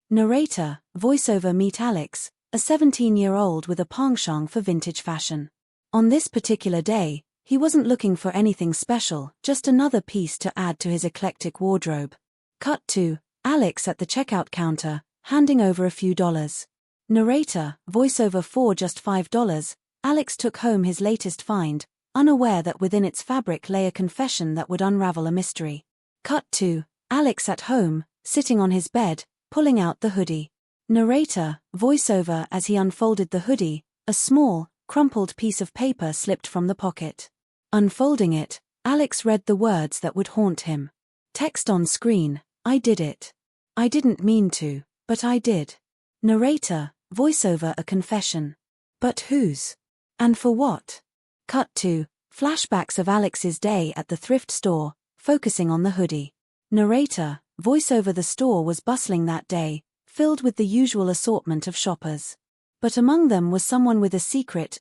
Narrator, voiceover. Meet Alex, a 17-year-old with a penchant for vintage fashion. On this particular day, he wasn't looking for anything special, just another piece to add to his eclectic wardrobe. Cut to Alex at the checkout counter, handing over a few dollars. Narrator, voiceover. For just $5, Alex took home his latest find, unaware that within its fabric lay a confession that would unravel a mystery. Cut to Alex at home, sitting on his bed, pulling out the hoodie. Narrator, voiceover. As he unfolded the hoodie, a small, crumpled piece of paper slipped from the pocket. Unfolding it, Alex read the words that would haunt him. Text on screen: I did it. I didn't mean to, but I did. Narrator, voiceover. A confession. But whose? And for what? Cut to flashbacks of Alex's day at the thrift store, focusing on the hoodie. Narrator, voiceover. The store was bustling that day, filled with the usual assortment of shoppers. But among them was someone with a secret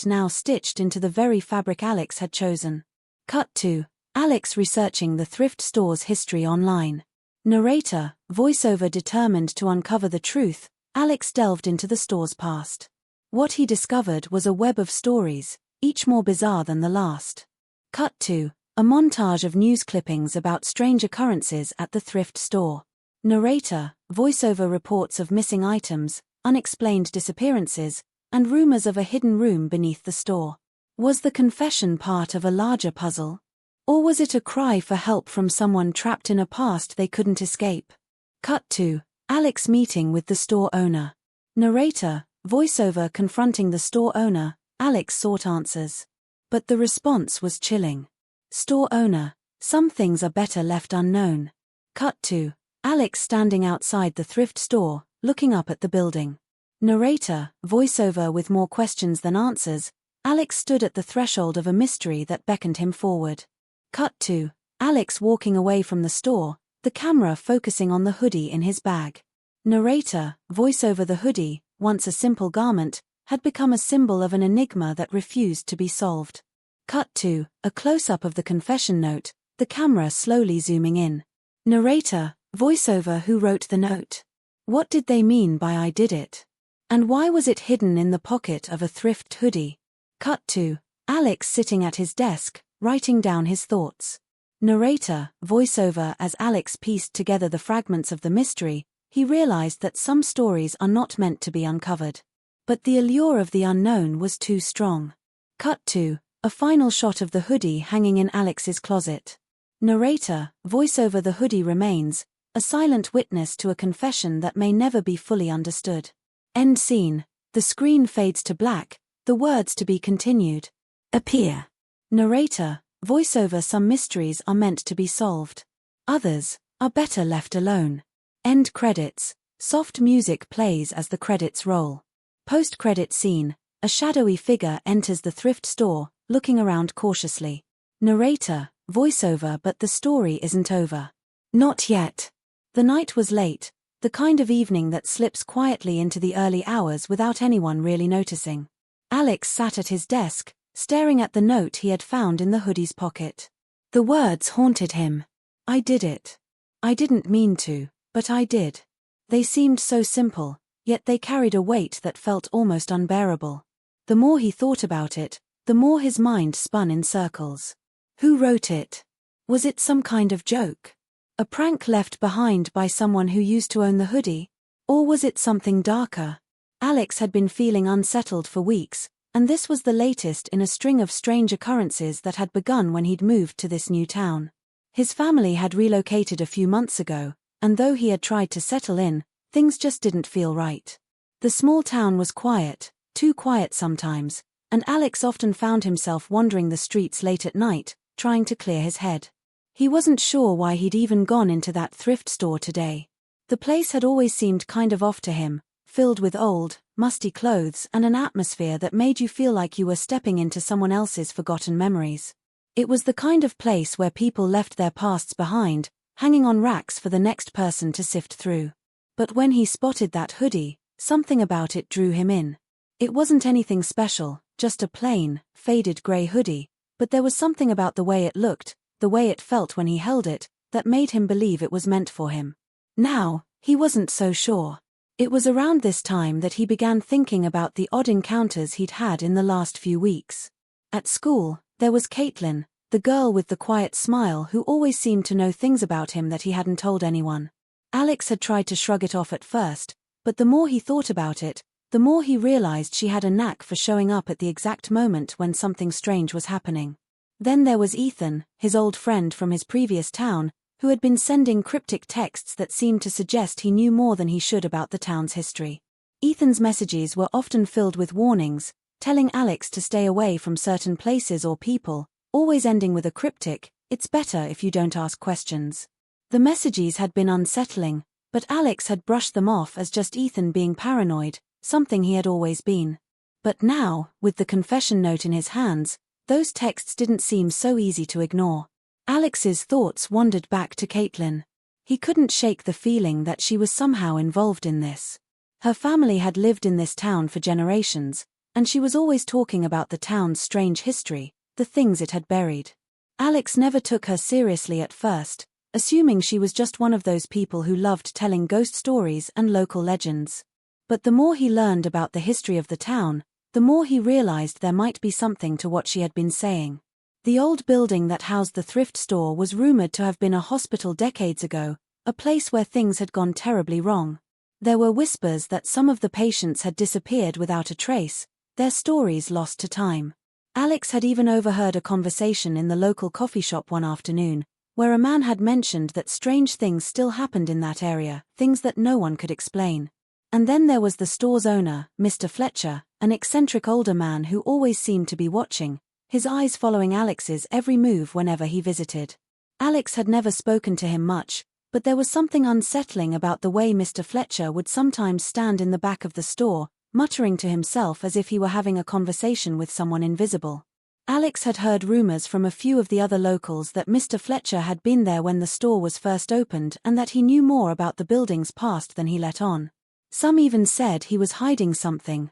now stitched into the very fabric Alex had chosen. Cut to Alex researching the thrift store's history online. Narrator, voiceover. Determined to uncover the truth, Alex delved into the store's past. What he discovered was a web of stories, each more bizarre than the last. Cut to a montage of news clippings about strange occurrences at the thrift store. Narrator, voiceover. Reports of missing items, unexplained disappearances, and rumors of a hidden room beneath the store. Was the confession part of a larger puzzle? Or was it a cry for help from someone trapped in a past they couldn't escape? Cut to Alex meeting with the store owner. Narrator, voiceover. Confronting the store owner, Alex sought answers. But the response was chilling. Store owner, some things are better left unknown. Cut to Alex standing outside the thrift store, looking up at the building. Narrator, voiceover. With more questions than answers, Alex stood at the threshold of a mystery that beckoned him forward. Cut to Alex walking away from the store, the camera focusing on the hoodie in his bag. Narrator, voiceover. The hoodie, once a simple garment, had become a symbol of an enigma that refused to be solved. Cut to a close-up of the confession note, the camera slowly zooming in. Narrator, voiceover. Who wrote the note? What did they mean by I did it? And why was it hidden in the pocket of a thrift hoodie? Cut to Alex sitting at his desk, writing down his thoughts. Narrator, voiceover. As Alex pieced together the fragments of the mystery, he realized that some stories are not meant to be uncovered. But the allure of the unknown was too strong. Cut to a final shot of the hoodie hanging in Alex's closet. Narrator, voiceover. The hoodie remains, a silent witness to a confession that may never be fully understood. End scene. The screen fades to black, the words "to be continued" appear. Narrator, voiceover. Some mysteries are meant to be solved. Others are better left alone. End credits. Soft music plays as the credits roll. Post-credit scene. A shadowy figure enters the thrift store, looking around cautiously. Narrator, voiceover. But the story isn't over. Not yet. The night was late, the kind of evening that slips quietly into the early hours without anyone really noticing. Alex sat at his desk, staring at the note he had found in the hoodie's pocket. The words haunted him. I did it. I didn't mean to, but I did. They seemed so simple, yet they carried a weight that felt almost unbearable. The more he thought about it, the more his mind spun in circles. Who wrote it? Was it some kind of joke? A prank left behind by someone who used to own the hoodie? Or was it something darker? Alex had been feeling unsettled for weeks, and this was the latest in a string of strange occurrences that had begun when he'd moved to this new town. His family had relocated a few months ago, and though he had tried to settle in, things just didn't feel right. The small town was quiet, too quiet sometimes, and Alex often found himself wandering the streets late at night, trying to clear his head. He wasn't sure why he'd even gone into that thrift store today. The place had always seemed kind of off to him, filled with old, musty clothes and an atmosphere that made you feel like you were stepping into someone else's forgotten memories. It was the kind of place where people left their pasts behind, hanging on racks for the next person to sift through. But when he spotted that hoodie, something about it drew him in. It wasn't anything special, just a plain, faded grey hoodie, but there was something about the way it looked, the way it felt when he held it, that made him believe it was meant for him. Now, He wasn't so sure. It was around this time that he began thinking about the odd encounters he'd had in the last few weeks. At school, there was Caitlin, the girl with the quiet smile who always seemed to know things about him that he hadn't told anyone. Alex had tried to shrug it off at first, but the more he thought about it, the more he realized she had a knack for showing up at the exact moment when something strange was happening. Then there was Ethan, his old friend from his previous town, who had been sending cryptic texts that seemed to suggest he knew more than he should about the town's history. Ethan's messages were often filled with warnings, telling Alex to stay away from certain places or people, always ending with a cryptic, "It's better if you don't ask questions." The messages had been unsettling, but Alex had brushed them off as just Ethan being paranoid, something he had always been. But now, with the confession note in his hands, those texts didn't seem so easy to ignore. Alex's thoughts wandered back to Caitlin. He couldn't shake the feeling that she was somehow involved in this. Her family had lived in this town for generations, and she was always talking about the town's strange history, the things it had buried. Alex never took her seriously at first, assuming she was just one of those people who loved telling ghost stories and local legends. But the more he learned about the history of the town, the more he realized there might be something to what she had been saying. The old building that housed the thrift store was rumored to have been a hospital decades ago, a place where things had gone terribly wrong. There were whispers that some of the patients had disappeared without a trace, their stories lost to time. Alex had even overheard a conversation in the local coffee shop one afternoon, where a man had mentioned that strange things still happened in that area, things that no one could explain. And then there was the store's owner, Mr. Fletcher, an eccentric older man who always seemed to be watching, his eyes following Alex's every move whenever he visited. Alex had never spoken to him much, but there was something unsettling about the way Mr. Fletcher would sometimes stand in the back of the store, muttering to himself as if he were having a conversation with someone invisible. Alex had heard rumors from a few of the other locals that Mr. Fletcher had been there when the store was first opened and that he knew more about the building's past than he let on. Some even said he was hiding something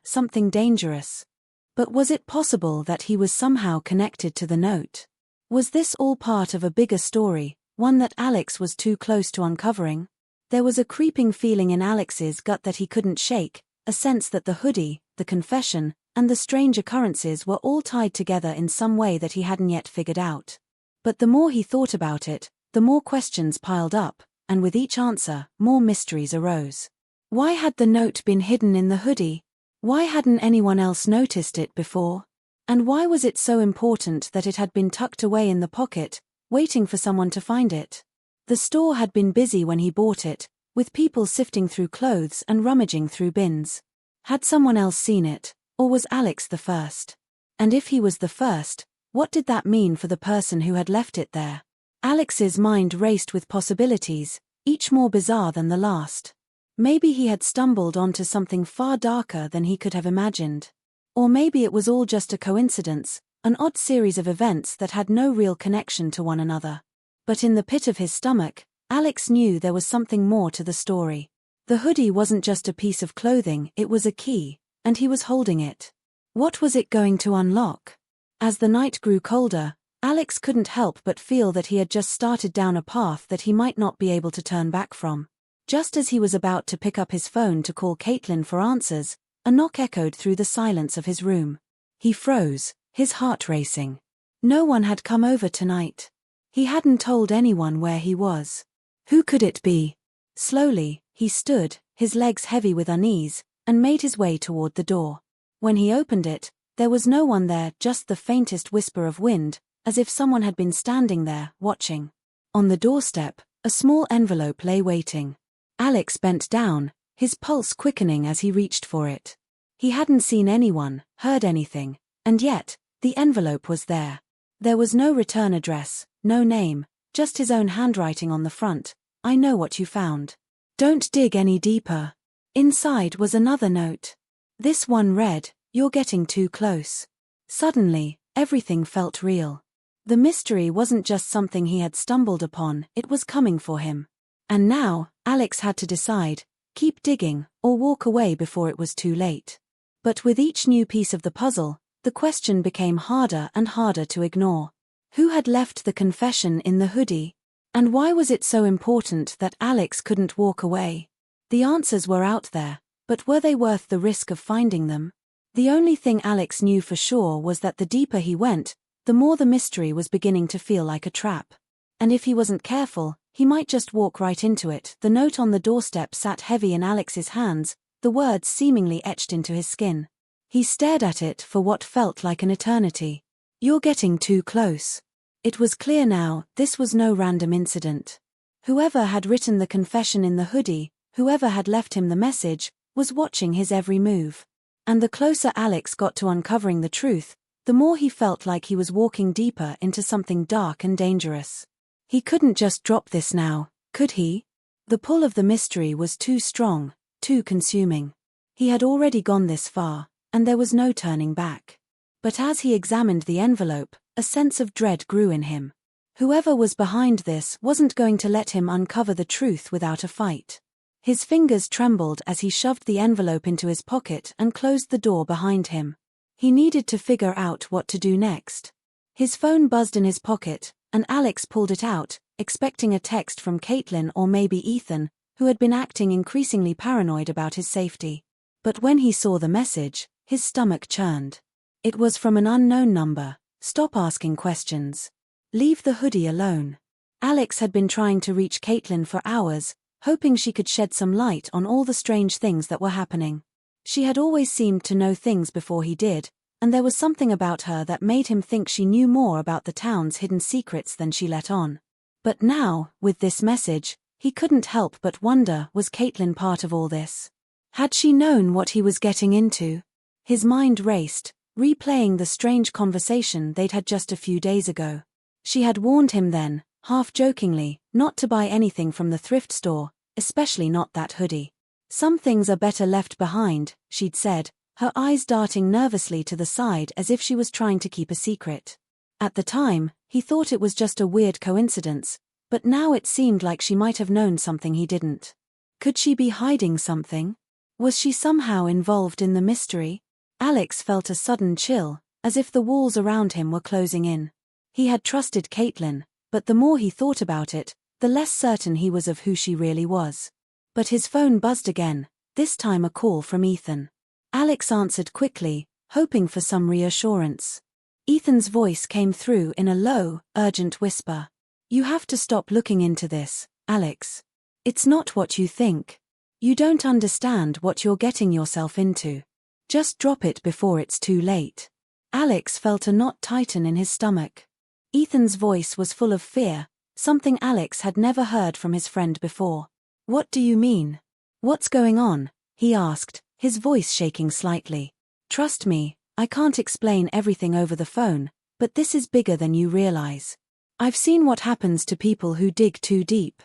dangerous. But was it possible that he was somehow connected to the note? Was this all part of a bigger story, one that Alex was too close to uncovering? There was a creeping feeling in Alex's gut that he couldn't shake, a sense that the hoodie, the confession, and the strange occurrences were all tied together in some way that he hadn't yet figured out. But the more he thought about it, the more questions piled up, and with each answer, more mysteries arose. Why had the note been hidden in the hoodie? Why hadn't anyone else noticed it before? And why was it so important that it had been tucked away in the pocket, waiting for someone to find it? The store had been busy when he bought it, with people sifting through clothes and rummaging through bins. Had someone else seen it, or was Alex the first? And if he was the first, what did that mean for the person who had left it there? Alex's mind raced with possibilities, each more bizarre than the last. Maybe he had stumbled onto something far darker than he could have imagined. Or maybe it was all just a coincidence, an odd series of events that had no real connection to one another. But in the pit of his stomach, Alex knew there was something more to the story. The hoodie wasn't just a piece of clothing, it was a key, and he was holding it. What was it going to unlock? As the night grew colder, Alex couldn't help but feel that he had just started down a path that he might not be able to turn back from. Just as he was about to pick up his phone to call Caitlin for answers, a knock echoed through the silence of his room. He froze, his heart racing. No one had come over tonight. He hadn't told anyone where he was. Who could it be? Slowly, he stood, his legs heavy with unease, and made his way toward the door. When he opened it, there was no one there, just the faintest whisper of wind, as if someone had been standing there, watching. On the doorstep, a small envelope lay waiting. Alex bent down, his pulse quickening as he reached for it. He hadn't seen anyone, heard anything, and yet, the envelope was there. There was no return address, no name, just his own handwriting on the front. "I know what you found. Don't dig any deeper." Inside was another note. This one read, "You're getting too close." Suddenly, everything felt real. The mystery wasn't just something he had stumbled upon, it was coming for him. And now, Alex had to decide, keep digging, or walk away before it was too late. But with each new piece of the puzzle, the question became harder and harder to ignore. Who had left the confession in the hoodie? And why was it so important that Alex couldn't walk away? The answers were out there, but were they worth the risk of finding them? The only thing Alex knew for sure was that the deeper he went, the more the mystery was beginning to feel like a trap. And if he wasn't careful, he might just walk right into it. The note on the doorstep sat heavy in Alex's hands, the words seemingly etched into his skin. He stared at it for what felt like an eternity. "You're getting too close." It was clear now, this was no random incident. Whoever had written the confession in the hoodie, whoever had left him the message, was watching his every move. And the closer Alex got to uncovering the truth, the more he felt like he was walking deeper into something dark and dangerous. He couldn't just drop this now, could he? The pull of the mystery was too strong, too consuming. He had already gone this far, and there was no turning back. But as he examined the envelope, a sense of dread grew in him. Whoever was behind this wasn't going to let him uncover the truth without a fight. His fingers trembled as he shoved the envelope into his pocket and closed the door behind him. He needed to figure out what to do next. His phone buzzed in his pocket, and Alex pulled it out, expecting a text from Caitlin or maybe Ethan, who had been acting increasingly paranoid about his safety. But when he saw the message, his stomach churned. It was from an unknown number. "Stop asking questions. Leave the hoodie alone." Alex had been trying to reach Caitlin for hours, hoping she could shed some light on all the strange things that were happening. She had always seemed to know things before he did, and there was something about her that made him think she knew more about the town's hidden secrets than she let on. But now, with this message, he couldn't help but wonder, was Caitlin part of all this? Had she known what he was getting into? His mind raced, replaying the strange conversation they'd had just a few days ago. She had warned him then, half-jokingly, not to buy anything from the thrift store, especially not that hoodie. "Some things are better left behind," she'd said, her eyes darting nervously to the side as if she was trying to keep a secret. At the time, he thought it was just a weird coincidence, but now it seemed like she might have known something he didn't. Could she be hiding something? Was she somehow involved in the mystery? Alex felt a sudden chill, as if the walls around him were closing in. He had trusted Caitlin, but the more he thought about it, the less certain he was of who she really was. But his phone buzzed again, this time a call from Ethan. Alex answered quickly, hoping for some reassurance. Ethan's voice came through in a low, urgent whisper. "You have to stop looking into this, Alex. It's not what you think. You don't understand what you're getting yourself into. Just drop it before it's too late." Alex felt a knot tighten in his stomach. Ethan's voice was full of fear, something Alex had never heard from his friend before. "What do you mean? What's going on?" he asked, his voice shaking slightly. "Trust me, I can't explain everything over the phone, but this is bigger than you realize. I've seen what happens to people who dig too deep.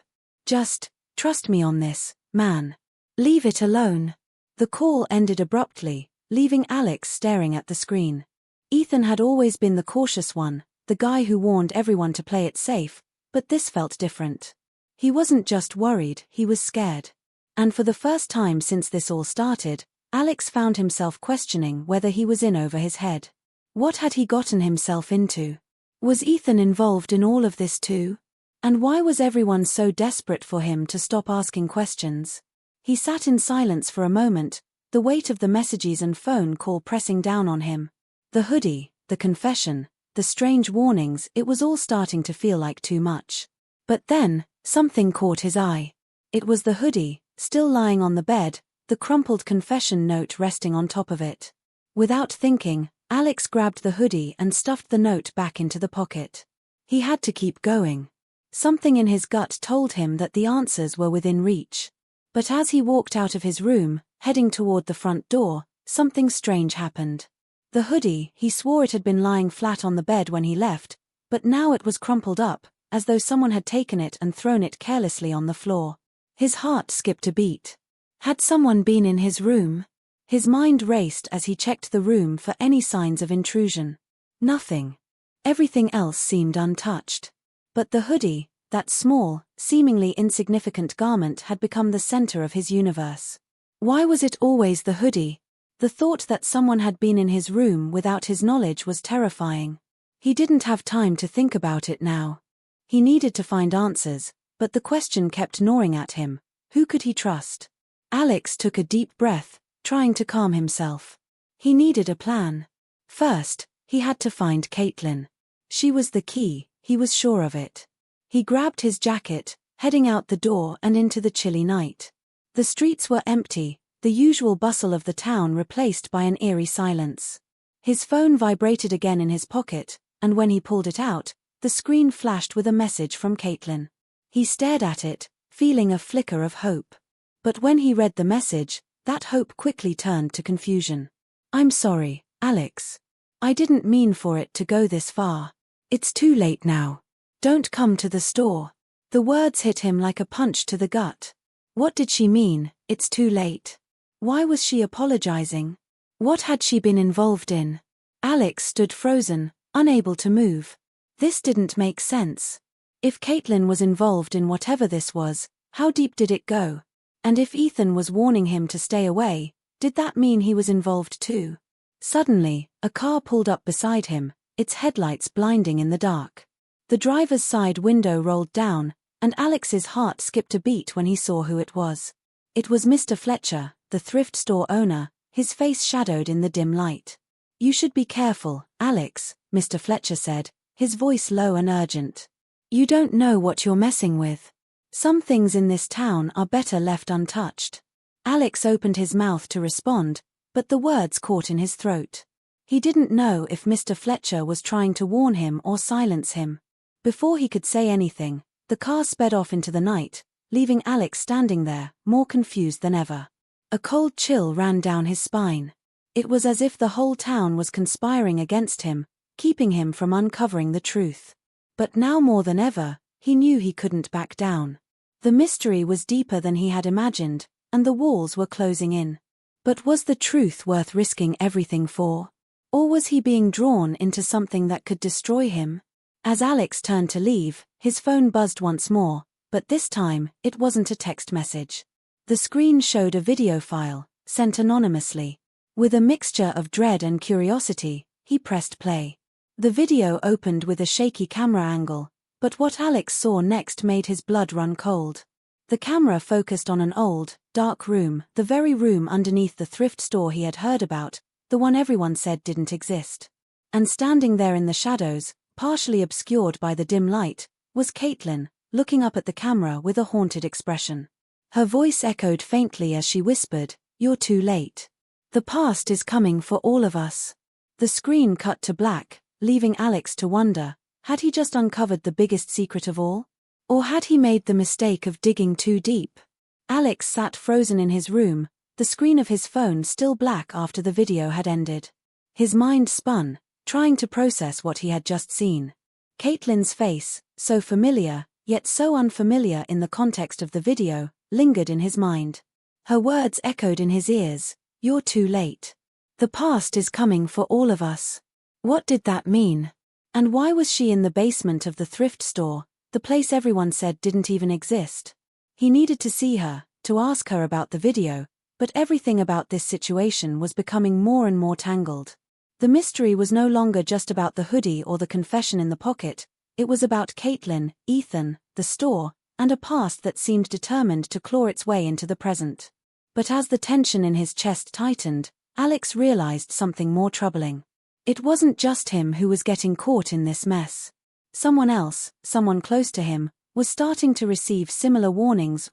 Just trust me on this, man. Leave it alone." The call ended abruptly, leaving Alex staring at the screen. Ethan had always been the cautious one, the guy who warned everyone to play it safe, but this felt different. He wasn't just worried, he was scared. And for the first time since this all started, Alex found himself questioning whether he was in over his head. What had he gotten himself into? Was Ethan involved in all of this too? And why was everyone so desperate for him to stop asking questions? He sat in silence for a moment, the weight of the messages and phone call pressing down on him. The hoodie, the confession, the strange warnings, it was all starting to feel like too much. But then, something caught his eye. It was the hoodie, still lying on the bed, the crumpled confession note resting on top of it. Without thinking, Alex grabbed the hoodie and stuffed the note back into the pocket. He had to keep going. Something in his gut told him that the answers were within reach. But as he walked out of his room, heading toward the front door, something strange happened. The hoodie, he swore it had been lying flat on the bed when he left, but now it was crumpled up, as though someone had taken it and thrown it carelessly on the floor. His heart skipped a beat. Had someone been in his room? His mind raced as he checked the room for any signs of intrusion. Nothing. Everything else seemed untouched. But the hoodie, that small, seemingly insignificant garment, had become the center of his universe. Why was it always the hoodie? The thought that someone had been in his room without his knowledge was terrifying. He didn't have time to think about it now. He needed to find answers, but the question kept gnawing at him. Who could he trust? Alex took a deep breath, trying to calm himself. He needed a plan. First, he had to find Caitlin. She was the key, he was sure of it. He grabbed his jacket, heading out the door and into the chilly night. The streets were empty, the usual bustle of the town replaced by an eerie silence. His phone vibrated again in his pocket, and when he pulled it out, the screen flashed with a message from Caitlin. He stared at it, feeling a flicker of hope. But when he read the message, that hope quickly turned to confusion. "I'm sorry, Alex. I didn't mean for it to go this far. It's too late now. Don't come to the store." The words hit him like a punch to the gut. What did she mean, it's too late? Why was she apologizing? What had she been involved in? Alex stood frozen, unable to move. This didn't make sense. If Caitlin was involved in whatever this was, how deep did it go? And if Ethan was warning him to stay away, did that mean he was involved too? Suddenly, a car pulled up beside him, its headlights blinding in the dark. The driver's side window rolled down, and Alex's heart skipped a beat when he saw who it was. It was Mr. Fletcher, the thrift store owner, his face shadowed in the dim light. "You should be careful, Alex," Mr. Fletcher said, his voice low and urgent. "You don't know what you're messing with. Some things in this town are better left untouched." Alex opened his mouth to respond, but the words caught in his throat. He didn't know if Mr. Fletcher was trying to warn him or silence him. Before he could say anything, the car sped off into the night, leaving Alex standing there, more confused than ever. A cold chill ran down his spine. It was as if the whole town was conspiring against him, keeping him from uncovering the truth. But now more than ever, he knew he couldn't back down. The mystery was deeper than he had imagined, and the walls were closing in. But was the truth worth risking everything for? Or was he being drawn into something that could destroy him? As Alex turned to leave, his phone buzzed once more, but this time, it wasn't a text message. The screen showed a video file, sent anonymously. With a mixture of dread and curiosity, he pressed play. The video opened with a shaky camera angle, but what Alex saw next made his blood run cold. The camera focused on an old, dark room, the very room underneath the thrift store he had heard about, the one everyone said didn't exist. And standing there in the shadows, partially obscured by the dim light, was Caitlin, looking up at the camera with a haunted expression. Her voice echoed faintly as she whispered, "You're too late. The past is coming for all of us." The screen cut to black, leaving Alex to wonder, had he just uncovered the biggest secret of all? Or had he made the mistake of digging too deep? Alex sat frozen in his room, the screen of his phone still black after the video had ended. His mind spun, trying to process what he had just seen. Caitlin's face, so familiar, yet so unfamiliar in the context of the video, lingered in his mind. Her words echoed in his ears, "You're too late. The past is coming for all of us." What did that mean? And why was she in the basement of the thrift store, the place everyone said didn't even exist? He needed to see her, to ask her about the video, but everything about this situation was becoming more and more tangled. The mystery was no longer just about the hoodie or the confession in the pocket, it was about Caitlin, Ethan, the store, and a past that seemed determined to claw its way into the present. But as the tension in his chest tightened, Alex realized something more troubling. It wasn't just him who was getting caught in this mess. Someone else, someone close to him, was starting to receive similar warnings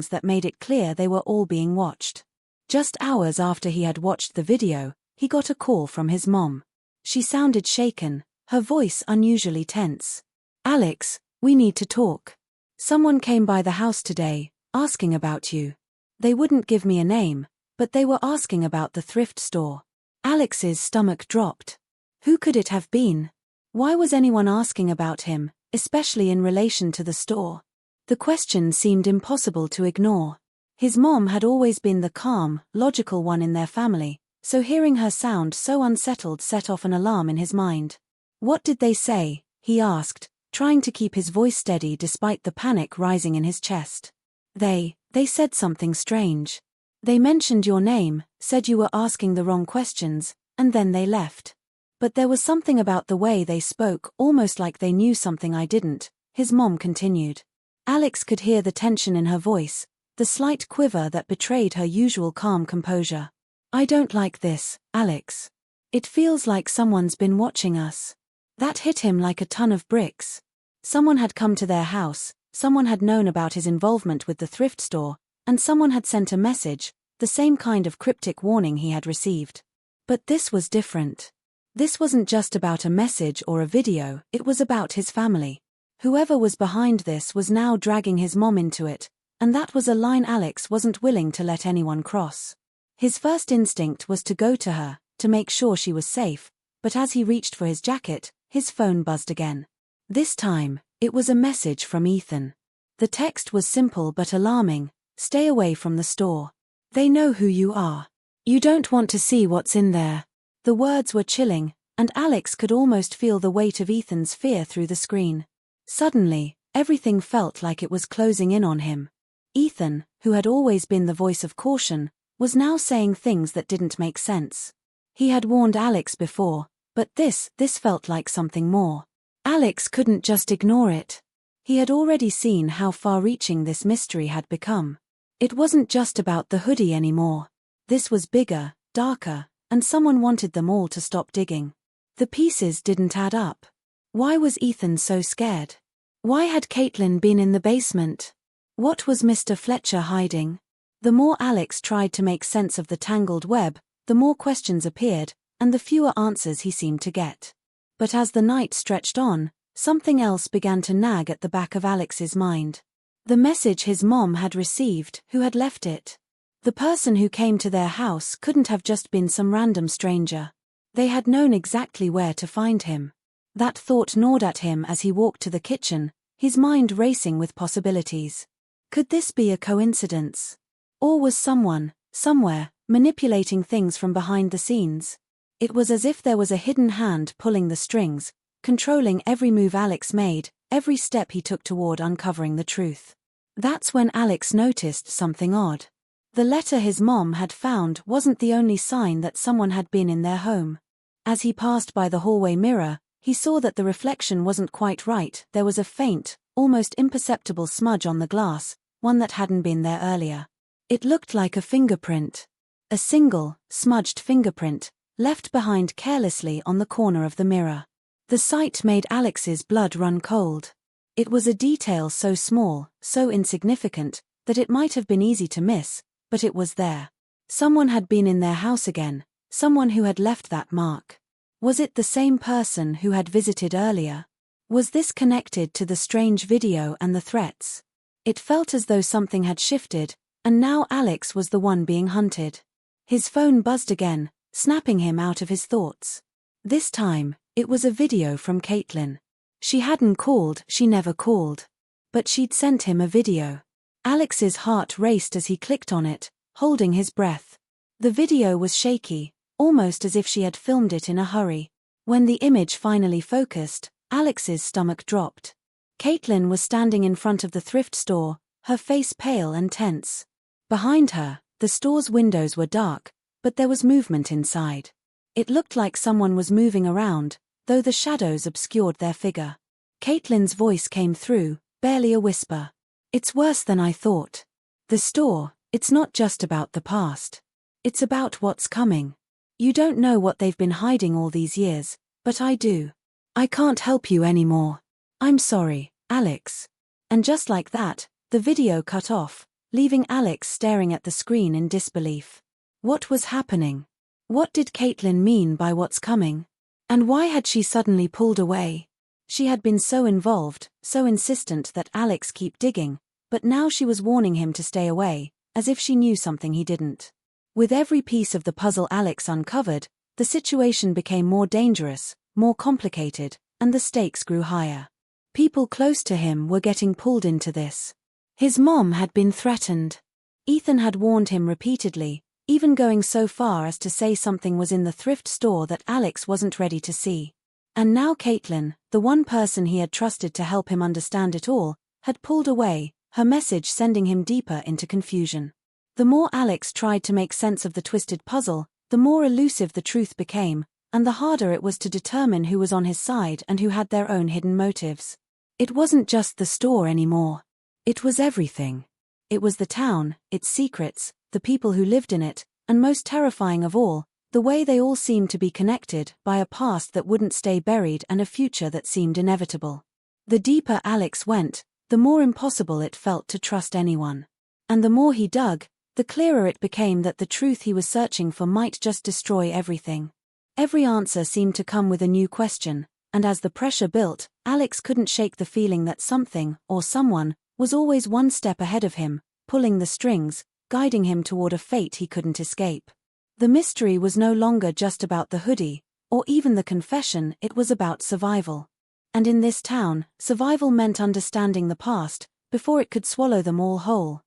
that made it clear they were all being watched. Just hours after he had watched the video, he got a call from his mom. She sounded shaken, her voice unusually tense. "Alex, we need to talk. Someone came by the house today, asking about you. They wouldn't give me a name, but they were asking about the thrift store." Alex's stomach dropped. Who could it have been? Why was anyone asking about him, especially in relation to the store? The question seemed impossible to ignore. His mom had always been the calm, logical one in their family, so hearing her sound so unsettled set off an alarm in his mind. "What did they say?" he asked, trying to keep his voice steady despite the panic rising in his chest. They said something strange. They mentioned your name, said you were asking the wrong questions, and then they left. But there was something about the way they spoke, almost like they knew something I didn't," his mom continued. Alex could hear the tension in her voice, the slight quiver that betrayed her usual calm composure. "I don't like this, Alex. It feels like someone's been watching us." That hit him like a ton of bricks. Someone had come to their house, someone had known about his involvement with the thrift store, and someone had sent a message, the same kind of cryptic warning he had received. But this was different. This wasn't just about a message or a video, it was about his family. Whoever was behind this was now dragging his mom into it, and that was a line Alex wasn't willing to let anyone cross. His first instinct was to go to her, to make sure she was safe, but as he reached for his jacket, his phone buzzed again. This time, it was a message from Ethan. The text was simple but alarming: "Stay away from the store. They know who you are. You don't want to see what's in there." The words were chilling, and Alex could almost feel the weight of Ethan's fear through the screen. Suddenly, everything felt like it was closing in on him. Ethan, who had always been the voice of caution, was now saying things that didn't make sense. He had warned Alex before, but this felt like something more. Alex couldn't just ignore it. He had already seen how far-reaching this mystery had become. It wasn't just about the hoodie anymore. This was bigger, darker, and someone wanted them all to stop digging. The pieces didn't add up. Why was Ethan so scared? Why had Caitlin been in the basement? What was Mr. Fletcher hiding? The more Alex tried to make sense of the tangled web, the more questions appeared, and the fewer answers he seemed to get. But as the night stretched on, something else began to nag at the back of Alex's mind. The message his mom had received, who had left it. The person who came to their house couldn't have just been some random stranger. They had known exactly where to find him. That thought gnawed at him as he walked to the kitchen, his mind racing with possibilities. Could this be a coincidence? Or was someone, somewhere, manipulating things from behind the scenes? It was as if there was a hidden hand pulling the strings, controlling every move Alex made, every step he took toward uncovering the truth. That's when Alex noticed something odd. The letter his mom had found wasn't the only sign that someone had been in their home. As he passed by the hallway mirror, he saw that the reflection wasn't quite right. There was a faint, almost imperceptible smudge on the glass, one that hadn't been there earlier. It looked like a fingerprint. A single, smudged fingerprint, left behind carelessly on the corner of the mirror. The sight made Alex's blood run cold. It was a detail so small, so insignificant, that it might have been easy to miss, but it was there. Someone had been in their house again, someone who had left that mark. Was it the same person who had visited earlier? Was this connected to the strange video and the threats? It felt as though something had shifted, and now Alex was the one being hunted. His phone buzzed again, snapping him out of his thoughts. This time, it was a video from Caitlin. She hadn't called, she never called. But she'd sent him a video. Alex's heart raced as he clicked on it, holding his breath. The video was shaky, almost as if she had filmed it in a hurry. When the image finally focused, Alex's stomach dropped. Caitlin was standing in front of the thrift store, her face pale and tense. Behind her, the store's windows were dark, but there was movement inside. It looked like someone was moving around, though the shadows obscured their figure. Caitlin's voice came through, barely a whisper. "It's worse than I thought. The store, it's not just about the past. It's about what's coming. You don't know what they've been hiding all these years, but I do. I can't help you anymore. I'm sorry, Alex." And just like that, the video cut off, leaving Alex staring at the screen in disbelief. What was happening? What did Caitlin mean by what's coming? And why had she suddenly pulled away? She had been so involved, so insistent that Alex keep digging, but now she was warning him to stay away, as if she knew something he didn't. With every piece of the puzzle Alex uncovered, the situation became more dangerous, more complicated, and the stakes grew higher. People close to him were getting pulled into this. His mom had been threatened. Ethan had warned him repeatedly, even going so far as to say something was in the thrift store that Alex wasn't ready to see. And now Caitlin, the one person he had trusted to help him understand it all, had pulled away, her message sending him deeper into confusion. The more Alex tried to make sense of the twisted puzzle, the more elusive the truth became, and the harder it was to determine who was on his side and who had their own hidden motives. It wasn't just the store anymore. It was everything. It was the town, its secrets, the people who lived in it, and most terrifying of all, the way they all seemed to be connected by a past that wouldn't stay buried and a future that seemed inevitable. The deeper Alex went, the more impossible it felt to trust anyone. And the more he dug, the clearer it became that the truth he was searching for might just destroy everything. Every answer seemed to come with a new question, and as the pressure built, Alex couldn't shake the feeling that something, or someone, was always one step ahead of him, pulling the strings, guiding him toward a fate he couldn't escape. The mystery was no longer just about the hoodie, or even the confession, it was about survival. And in this town, survival meant understanding the past, before it could swallow them all whole.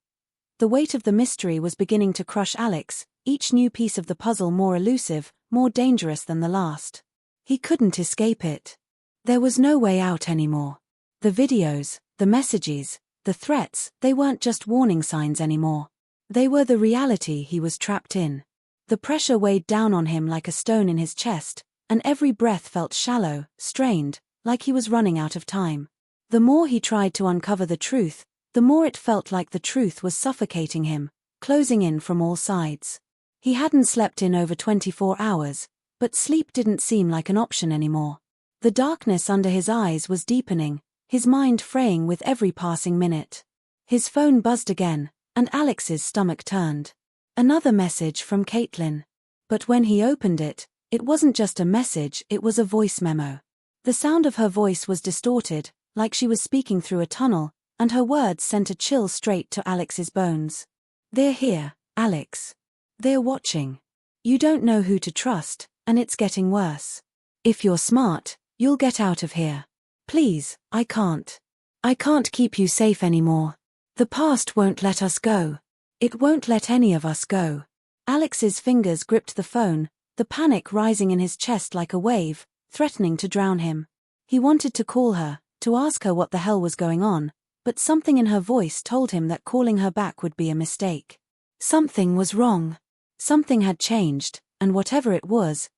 The weight of the mystery was beginning to crush Alex, each new piece of the puzzle more elusive, more dangerous than the last. He couldn't escape it. There was no way out anymore. The videos, the messages, the threats, they weren't just warning signs anymore. They were the reality he was trapped in. The pressure weighed down on him like a stone in his chest, and every breath felt shallow, strained, like he was running out of time. The more he tried to uncover the truth, the more it felt like the truth was suffocating him, closing in from all sides. He hadn't slept in over 24 hours, but sleep didn't seem like an option anymore. The darkness under his eyes was deepening, his mind fraying with every passing minute. His phone buzzed again, and Alex's stomach turned. Another message from Caitlin. But when he opened it, it wasn't just a message, it was a voice memo. The sound of her voice was distorted, like she was speaking through a tunnel, and her words sent a chill straight to Alex's bones. "They're here, Alex. They're watching. You don't know who to trust, and it's getting worse. If you're smart, you'll get out of here. Please, I can't. I can't keep you safe anymore. The past won't let us go. It won't let any of us go." Alex's fingers gripped the phone, the panic rising in his chest like a wave, threatening to drown him. He wanted to call her, to ask her what the hell was going on, but something in her voice told him that calling her back would be a mistake. Something was wrong. Something had changed, and whatever it was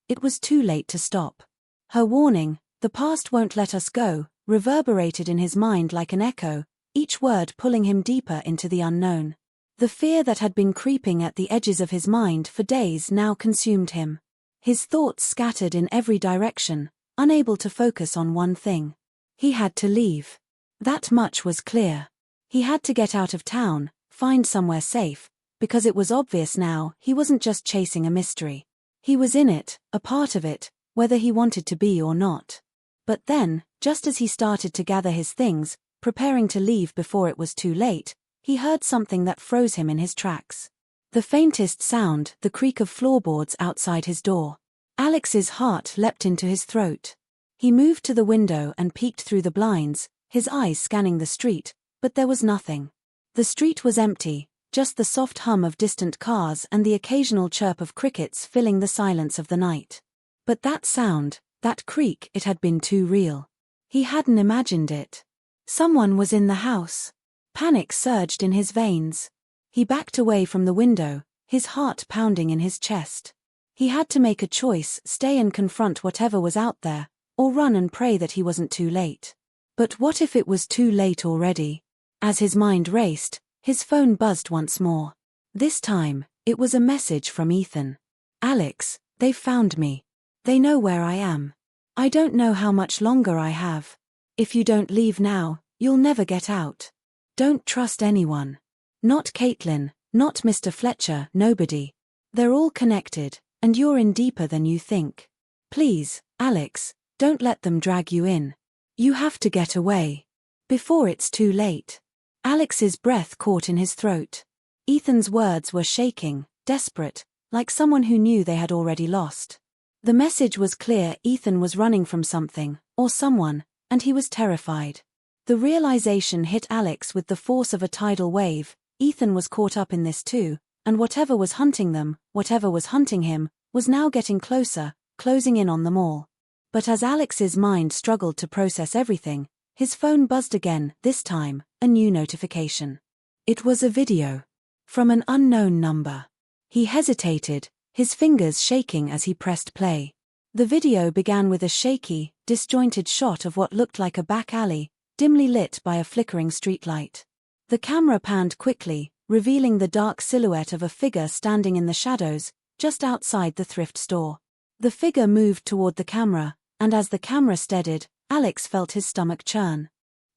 too late to stop. Her warning, "The past won't let us go," reverberated in his mind like an echo, each word pulling him deeper into the unknown. The fear that had been creeping at the edges of his mind for days now consumed him. His thoughts scattered in every direction, unable to focus on one thing. He had to leave. That much was clear. He had to get out of town, find somewhere safe, because it was obvious now he wasn't just chasing a mystery. He was in it, a part of it, whether he wanted to be or not. But then, just as he started to gather his things, preparing to leave before it was too late, he heard something that froze him in his tracks. The faintest sound, the creak of floorboards outside his door. Alex's heart leapt into his throat. He moved to the window and peeked through the blinds, his eyes scanning the street, but there was nothing. The street was empty, just the soft hum of distant cars and the occasional chirp of crickets filling the silence of the night. But that sound, that creak, it had been too real. He hadn't imagined it. Someone was in the house. Panic surged in his veins. He backed away from the window, his heart pounding in his chest. He had to make a choice, stay and confront whatever was out there, or run and pray that he wasn't too late. But what if it was too late already? As his mind raced, his phone buzzed once more. This time, it was a message from Ethan. "Alex, they've found me. They know where I am. I don't know how much longer I have. If you don't leave now, you'll never get out. Don't trust anyone. Not Caitlin, not Mr. Fletcher, nobody. They're all connected, and you're in deeper than you think. Please, Alex, don't let them drag you in. You have to get away. Before it's too late." Alex's breath caught in his throat. Ethan's words were shaking, desperate, like someone who knew they had already lost. The message was clear: Ethan was running from something, or someone, and he was terrified. The realization hit Alex with the force of a tidal wave. Ethan was caught up in this too, and whatever was hunting them, whatever was hunting him, was now getting closer, closing in on them all. But as Alex's mind struggled to process everything, his phone buzzed again, this time, a new notification. It was a video. From an unknown number. He hesitated, his fingers shaking as he pressed play. The video began with a shaky, disjointed shot of what looked like a back alley, dimly lit by a flickering streetlight. The camera panned quickly, revealing the dark silhouette of a figure standing in the shadows, just outside the thrift store. The figure moved toward the camera, and as the camera steadied, Alex felt his stomach churn.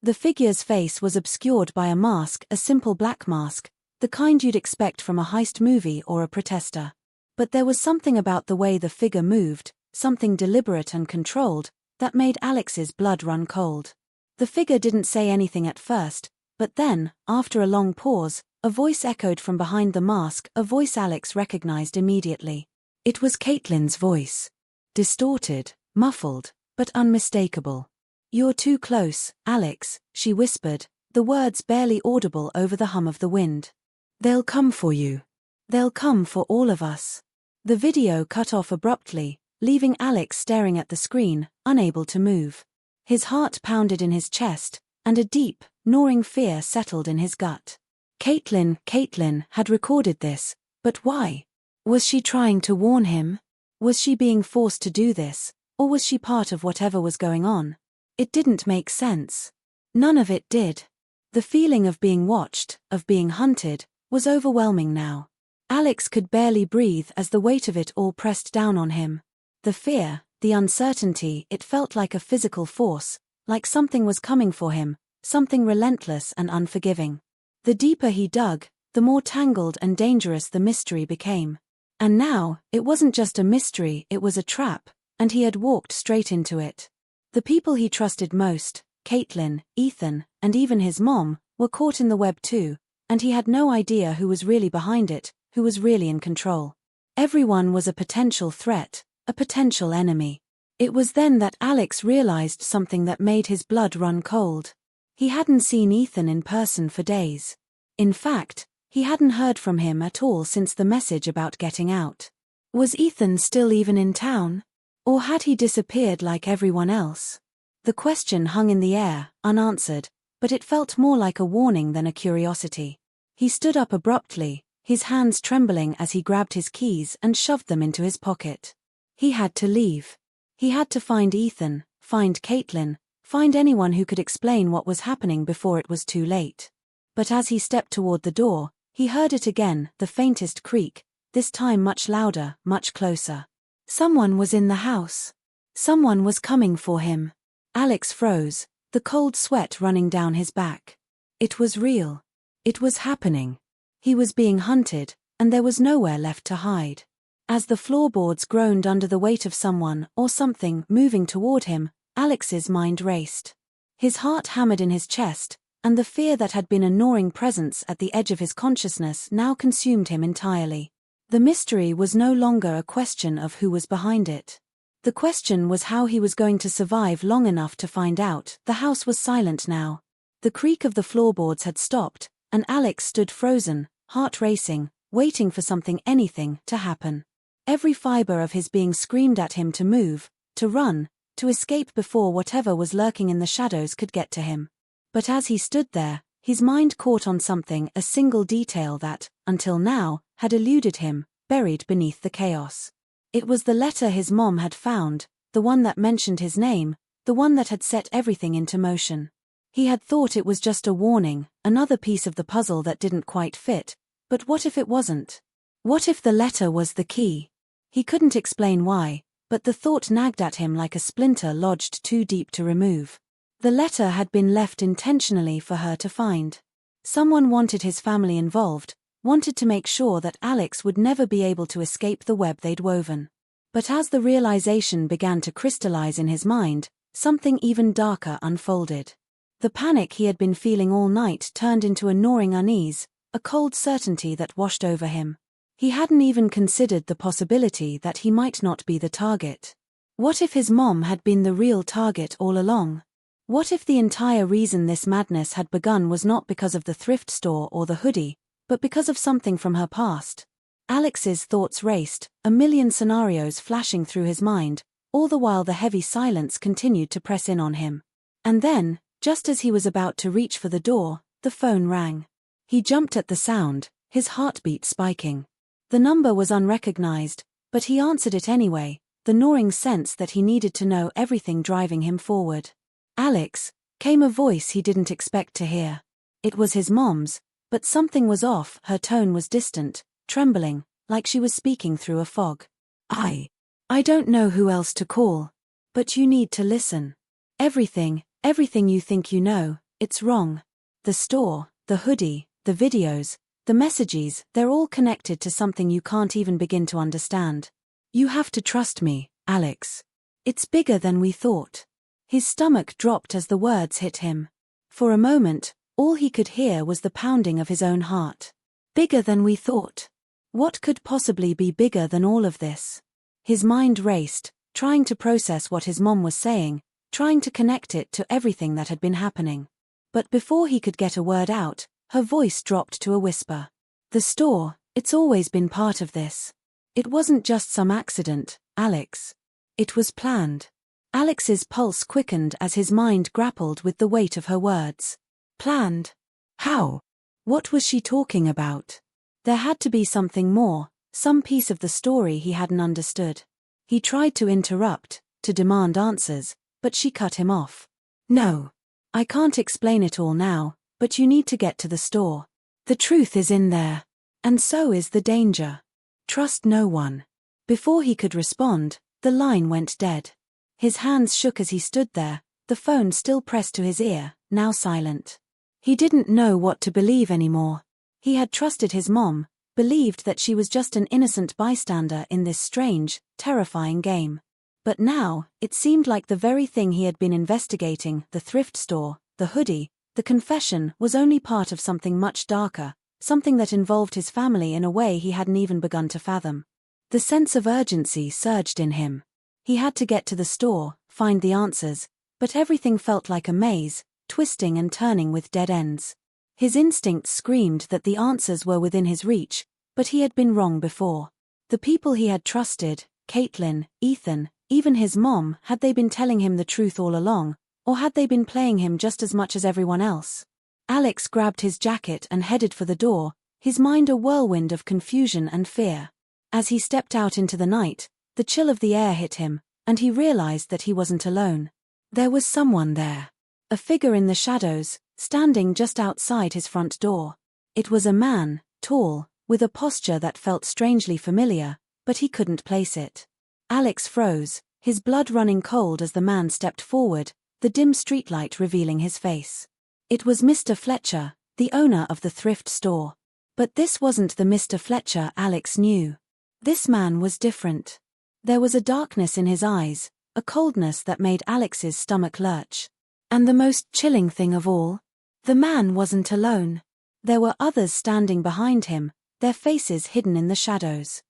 The figure's face was obscured by a mask, a simple black mask, the kind you'd expect from a heist movie or a protester. But there was something about the way the figure moved, something deliberate and controlled, that made Alex's blood run cold. The figure didn't say anything at first, but then, after a long pause, a voice echoed from behind the mask, a voice Alex recognized immediately. It was Caitlin's voice. Distorted, muffled, but unmistakable. "You're too close, Alex," she whispered, the words barely audible over the hum of the wind. "They'll come for you. They'll come for all of us." The video cut off abruptly, leaving Alex staring at the screen, unable to move. His heart pounded in his chest, and a deep, gnawing fear settled in his gut. Caitlin had recorded this, but why? Was she trying to warn him? Was she being forced to do this, or was she part of whatever was going on? It didn't make sense. None of it did. The feeling of being watched, of being hunted, was overwhelming now. Alex could barely breathe as the weight of it all pressed down on him. The fear, the uncertainty, it felt like a physical force, like something was coming for him, something relentless and unforgiving. The deeper he dug, the more tangled and dangerous the mystery became. And now, it wasn't just a mystery, it was a trap, and he had walked straight into it. The people he trusted most, Caitlin, Ethan, and even his mom, were caught in the web too, and he had no idea who was really behind it, who was really in control. Everyone was a potential threat, a potential enemy. It was then that Alex realized something that made his blood run cold. He hadn't seen Ethan in person for days. In fact, he hadn't heard from him at all since the message about getting out. Was Ethan still even in town? Or had he disappeared like everyone else? The question hung in the air, unanswered, but it felt more like a warning than a curiosity. He stood up abruptly, his hands trembling as he grabbed his keys and shoved them into his pocket. He had to leave. He had to find Ethan, find Caitlin, find anyone who could explain what was happening before it was too late. But as he stepped toward the door, he heard it again, the faintest creak, this time much louder, much closer. Someone was in the house. Someone was coming for him. Alex froze, the cold sweat running down his back. It was real. It was happening. He was being hunted, and there was nowhere left to hide. As the floorboards groaned under the weight of someone or something moving toward him, Alex's mind raced. His heart hammered in his chest, and the fear that had been a gnawing presence at the edge of his consciousness now consumed him entirely. The mystery was no longer a question of who was behind it. The question was how he was going to survive long enough to find out. The house was silent now. The creak of the floorboards had stopped, and Alex stood frozen, heart racing, waiting for something, anything, to happen. Every fiber of his being screamed at him to move, to run, to escape before whatever was lurking in the shadows could get to him. But as he stood there, his mind caught on something, a single detail that, until now, had eluded him, buried beneath the chaos. It was the letter his mom had found, the one that mentioned his name, the one that had set everything into motion. He had thought it was just a warning, another piece of the puzzle that didn't quite fit, but what if it wasn't? What if the letter was the key? He couldn't explain why, but the thought nagged at him like a splinter lodged too deep to remove. The letter had been left intentionally for her to find. Someone wanted his family involved, wanted to make sure that Alex would never be able to escape the web they'd woven. But as the realization began to crystallize in his mind, something even darker unfolded. The panic he had been feeling all night turned into a gnawing unease, a cold certainty that washed over him. He hadn't even considered the possibility that he might not be the target. What if his mom had been the real target all along? What if the entire reason this madness had begun was not because of the thrift store or the hoodie, but because of something from her past? Alex's thoughts raced, a million scenarios flashing through his mind, all the while the heavy silence continued to press in on him. And then, just as he was about to reach for the door, the phone rang. He jumped at the sound, his heartbeat spiking. The number was unrecognized, but he answered it anyway, the gnawing sense that he needed to know everything driving him forward. "Alex," came a voice he didn't expect to hear. It was his mom's, But something was off. Her tone was distant, trembling, like she was speaking through a fog. I don't know who else to call. But you need to listen. Everything you think you know, it's wrong. The store, the hoodie, the videos, the messages, they're all connected to something you can't even begin to understand. You have to trust me, Alex. It's bigger than we thought. His stomach dropped as the words hit him. For a moment, all he could hear was the pounding of his own heart. Bigger than we thought. What could possibly be bigger than all of this? His mind raced, trying to process what his mom was saying, trying to connect it to everything that had been happening. But before he could get a word out, her voice dropped to a whisper. The store, it's always been part of this. It wasn't just some accident, Alex. It was planned. Alex's pulse quickened as his mind grappled with the weight of her words. Planned? How? What was she talking about? There had to be something more, some piece of the story he hadn't understood. He tried to interrupt, to demand answers, but she cut him off. No. I can't explain it all now, but you need to get to the store. The truth is in there. And so is the danger. Trust no one. Before he could respond, the line went dead. His hands shook as he stood there, the phone still pressed to his ear, now silent. He didn't know what to believe anymore. He had trusted his mom, believed that she was just an innocent bystander in this strange, terrifying game. But now, it seemed like the very thing he had been investigating, the thrift store, the hoodie, the confession, was only part of something much darker, something that involved his family in a way he hadn't even begun to fathom. The sense of urgency surged in him. He had to get to the store, find the answers, but everything felt like a maze, twisting and turning with dead ends. His instincts screamed that the answers were within his reach, but he had been wrong before. The people he had trusted, Caitlin, Ethan, even his mom, had they been telling him the truth all along, or had they been playing him just as much as everyone else? Alex grabbed his jacket and headed for the door, his mind a whirlwind of confusion and fear. As he stepped out into the night, the chill of the air hit him, and he realized that he wasn't alone. There was someone there. A figure in the shadows, standing just outside his front door. It was a man, tall, with a posture that felt strangely familiar, but he couldn't place it. Alex froze, his blood running cold as the man stepped forward, the dim streetlight revealing his face. It was Mr. Fletcher, the owner of the thrift store. But this wasn't the Mr. Fletcher Alex knew. This man was different. There was a darkness in his eyes, a coldness that made Alex's stomach lurch. And the most chilling thing of all, the man wasn't alone. There were others standing behind him, their faces hidden in the shadows.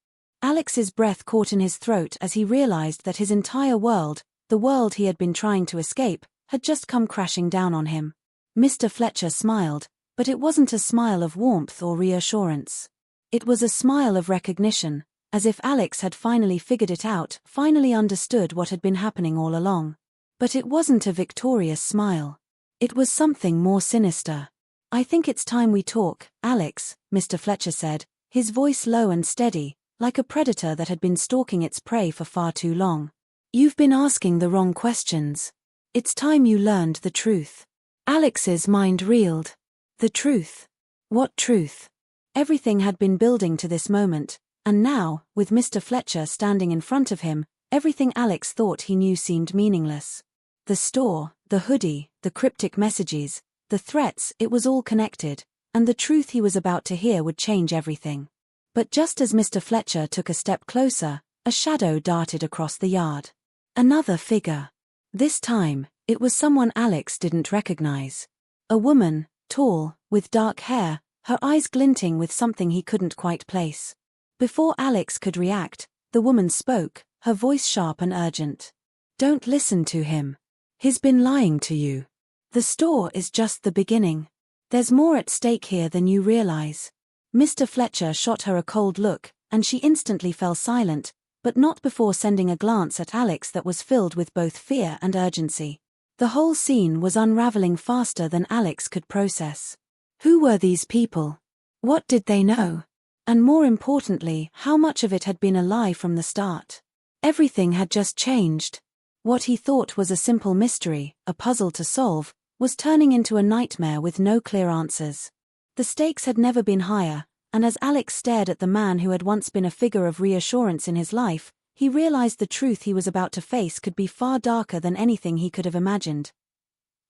Alex's breath caught in his throat as he realized that his entire world, the world he had been trying to escape, had just come crashing down on him. Mr. Fletcher smiled, but it wasn't a smile of warmth or reassurance. It was a smile of recognition, as if Alex had finally figured it out, finally understood what had been happening all along. But it wasn't a victorious smile. It was something more sinister. I think it's time we talk, Alex, Mr. Fletcher said, his voice low and steady, like a predator that had been stalking its prey for far too long. You've been asking the wrong questions. It's time you learned the truth. Alex's mind reeled. The truth? What truth? Everything had been building to this moment, and now, with Mr. Fletcher standing in front of him, everything Alex thought he knew seemed meaningless. The store, the hoodie, the cryptic messages, the threats, it was all connected, and the truth he was about to hear would change everything. But just as Mr. Fletcher took a step closer, a shadow darted across the yard. Another figure. This time, it was someone Alex didn't recognize. A woman, tall, with dark hair, her eyes glinting with something he couldn't quite place. Before Alex could react, the woman spoke, her voice sharp and urgent. Don't listen to him. He's been lying to you. The store is just the beginning. There's more at stake here than you realize. Mr. Fletcher shot her a cold look, and she instantly fell silent, but not before sending a glance at Alex that was filled with both fear and urgency. The whole scene was unraveling faster than Alex could process. Who were these people? What did they know? And more importantly, how much of it had been a lie from the start? Everything had just changed. What he thought was a simple mystery, a puzzle to solve, was turning into a nightmare with no clear answers. The stakes had never been higher, and as Alex stared at the man who had once been a figure of reassurance in his life, he realized the truth he was about to face could be far darker than anything he could have imagined.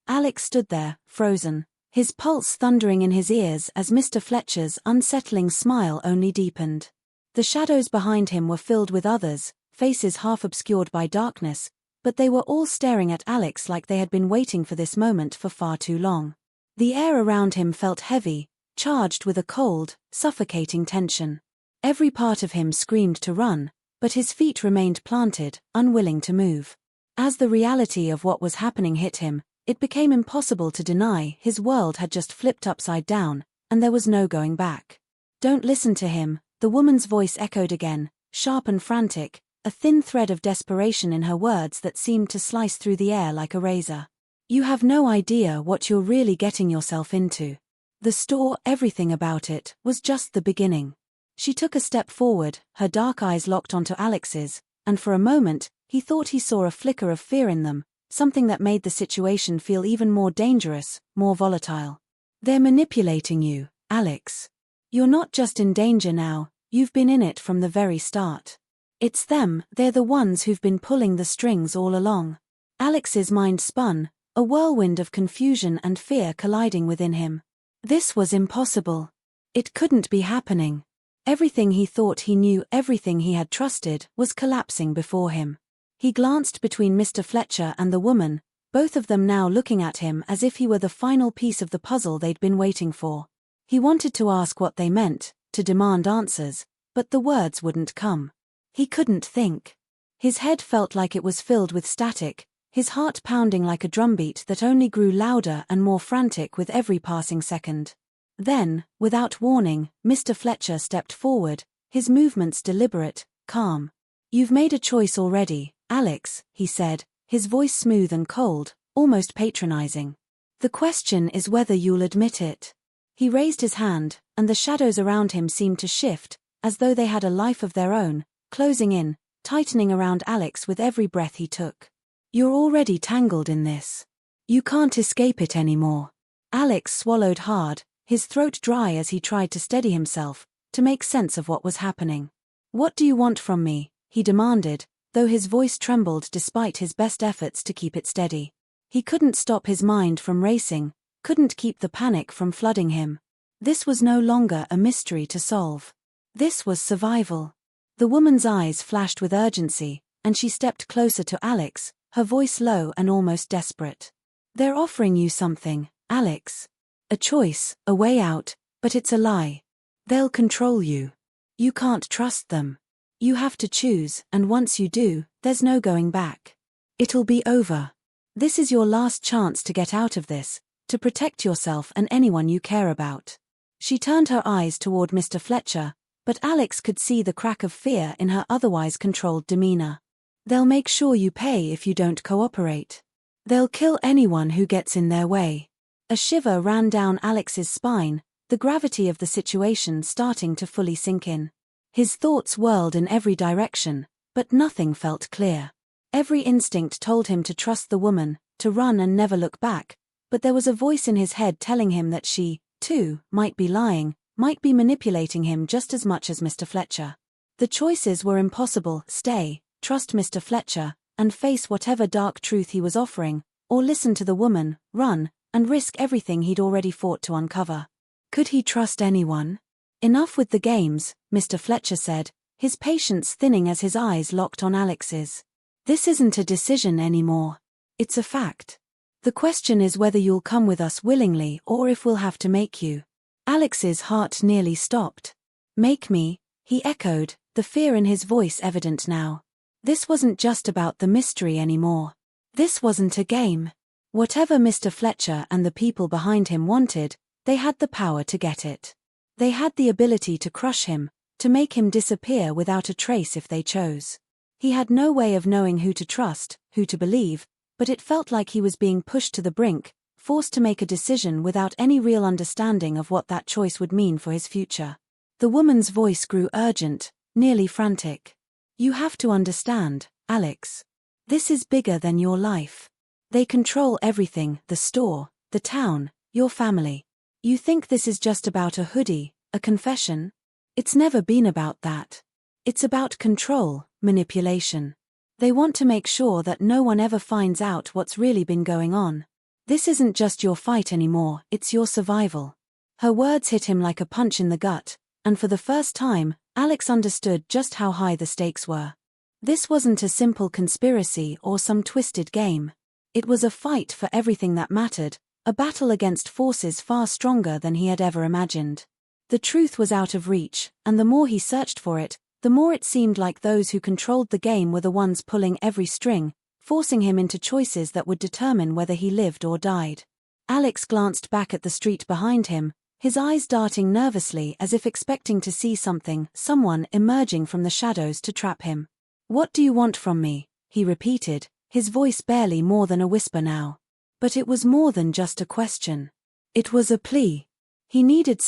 Alex stood there, frozen, his pulse thundering in his ears as Mr. Fletcher's unsettling smile only deepened. The shadows behind him were filled with others, faces half obscured by darkness, but they were all staring at Alex like they had been waiting for this moment for far too long. The air around him felt heavy, charged with a cold, suffocating tension. Every part of him screamed to run, but his feet remained planted, unwilling to move. As the reality of what was happening hit him, it became impossible to deny his world had just flipped upside down, and there was no going back. "Don't listen to him," the woman's voice echoed again, sharp and frantic, a thin thread of desperation in her words that seemed to slice through the air like a razor. "You have no idea what you're really getting yourself into. The store, everything about it, was just the beginning." She took a step forward, her dark eyes locked onto Alex's, and for a moment, he thought he saw a flicker of fear in them, something that made the situation feel even more dangerous, more volatile. "They're manipulating you, Alex. You're not just in danger now, you've been in it from the very start. It's them, they're the ones who've been pulling the strings all along." Alex's mind spun, a whirlwind of confusion and fear colliding within him. This was impossible. It couldn't be happening. Everything he thought he knew, everything he had trusted, was collapsing before him. He glanced between Mr. Fletcher and the woman, both of them now looking at him as if he were the final piece of the puzzle they'd been waiting for. He wanted to ask what they meant, to demand answers, but the words wouldn't come. He couldn't think. His head felt like it was filled with static, his heart pounding like a drumbeat that only grew louder and more frantic with every passing second. Then, without warning, Mr. Fletcher stepped forward, his movements deliberate, calm. "You've made a choice already, Alex," he said, his voice smooth and cold, almost patronizing. "The question is whether you'll admit it." He raised his hand, and the shadows around him seemed to shift, as though they had a life of their own, closing in, tightening around Alex with every breath he took. "You're already tangled in this. You can't escape it anymore." Alex swallowed hard, his throat dry as he tried to steady himself, to make sense of what was happening. "What do you want from me?" he demanded, though his voice trembled despite his best efforts to keep it steady. He couldn't stop his mind from racing, couldn't keep the panic from flooding him. This was no longer a mystery to solve. This was survival. The woman's eyes flashed with urgency, and she stepped closer to Alex, her voice low and almost desperate. "They're offering you something, Alex. A choice, a way out, but it's a lie. They'll control you. You can't trust them. You have to choose, and once you do, there's no going back. It'll be over. This is your last chance to get out of this, to protect yourself and anyone you care about." She turned her eyes toward Mr. Fletcher, but Alex could see the crack of fear in her otherwise controlled demeanor. "They'll make sure you pay if you don't cooperate. They'll kill anyone who gets in their way." A shiver ran down Alex's spine, the gravity of the situation starting to fully sink in. His thoughts whirled in every direction, but nothing felt clear. Every instinct told him to trust the woman, to run and never look back, but there was a voice in his head telling him that she, too, might be lying, might be manipulating him just as much as Mr. Fletcher. The choices were impossible: stay, trust Mr. Fletcher, and face whatever dark truth he was offering, or listen to the woman, run, and risk everything he'd already fought to uncover. Could he trust anyone? "Enough with the games," Mr. Fletcher said, his patience thinning as his eyes locked on Alex's. "This isn't a decision anymore. It's a fact. The question is whether you'll come with us willingly or if we'll have to make you." Alex's heart nearly stopped. "Make me," he echoed, the fear in his voice evident now. This wasn't just about the mystery anymore. This wasn't a game. Whatever Mr. Fletcher and the people behind him wanted, they had the power to get it. They had the ability to crush him, to make him disappear without a trace if they chose. He had no way of knowing who to trust, who to believe, but it felt like he was being pushed to the brink, forced to make a decision without any real understanding of what that choice would mean for his future. The woman's voice grew urgent, nearly frantic. "You have to understand, Alex. This is bigger than your life. They control everything: the store, the town, your family. You think this is just about a hoodie, a confession? It's never been about that. It's about control, manipulation. They want to make sure that no one ever finds out what's really been going on. This isn't just your fight anymore, it's your survival. Her words hit him like a punch in the gut, and for the first time, Alex understood just how high the stakes were. This wasn't a simple conspiracy or some twisted game. It was a fight for everything that mattered, a battle against forces far stronger than he had ever imagined. The truth was out of reach, and the more he searched for it, the more it seemed like those who controlled the game were the ones pulling every string, forcing him into choices that would determine whether he lived or died. Alex glanced back at the street behind him, his eyes darting nervously as if expecting to see someone emerging from the shadows to trap him. "What do you want from me?" he repeated, his voice barely more than a whisper now. But it was more than just a question. It was a plea. He needed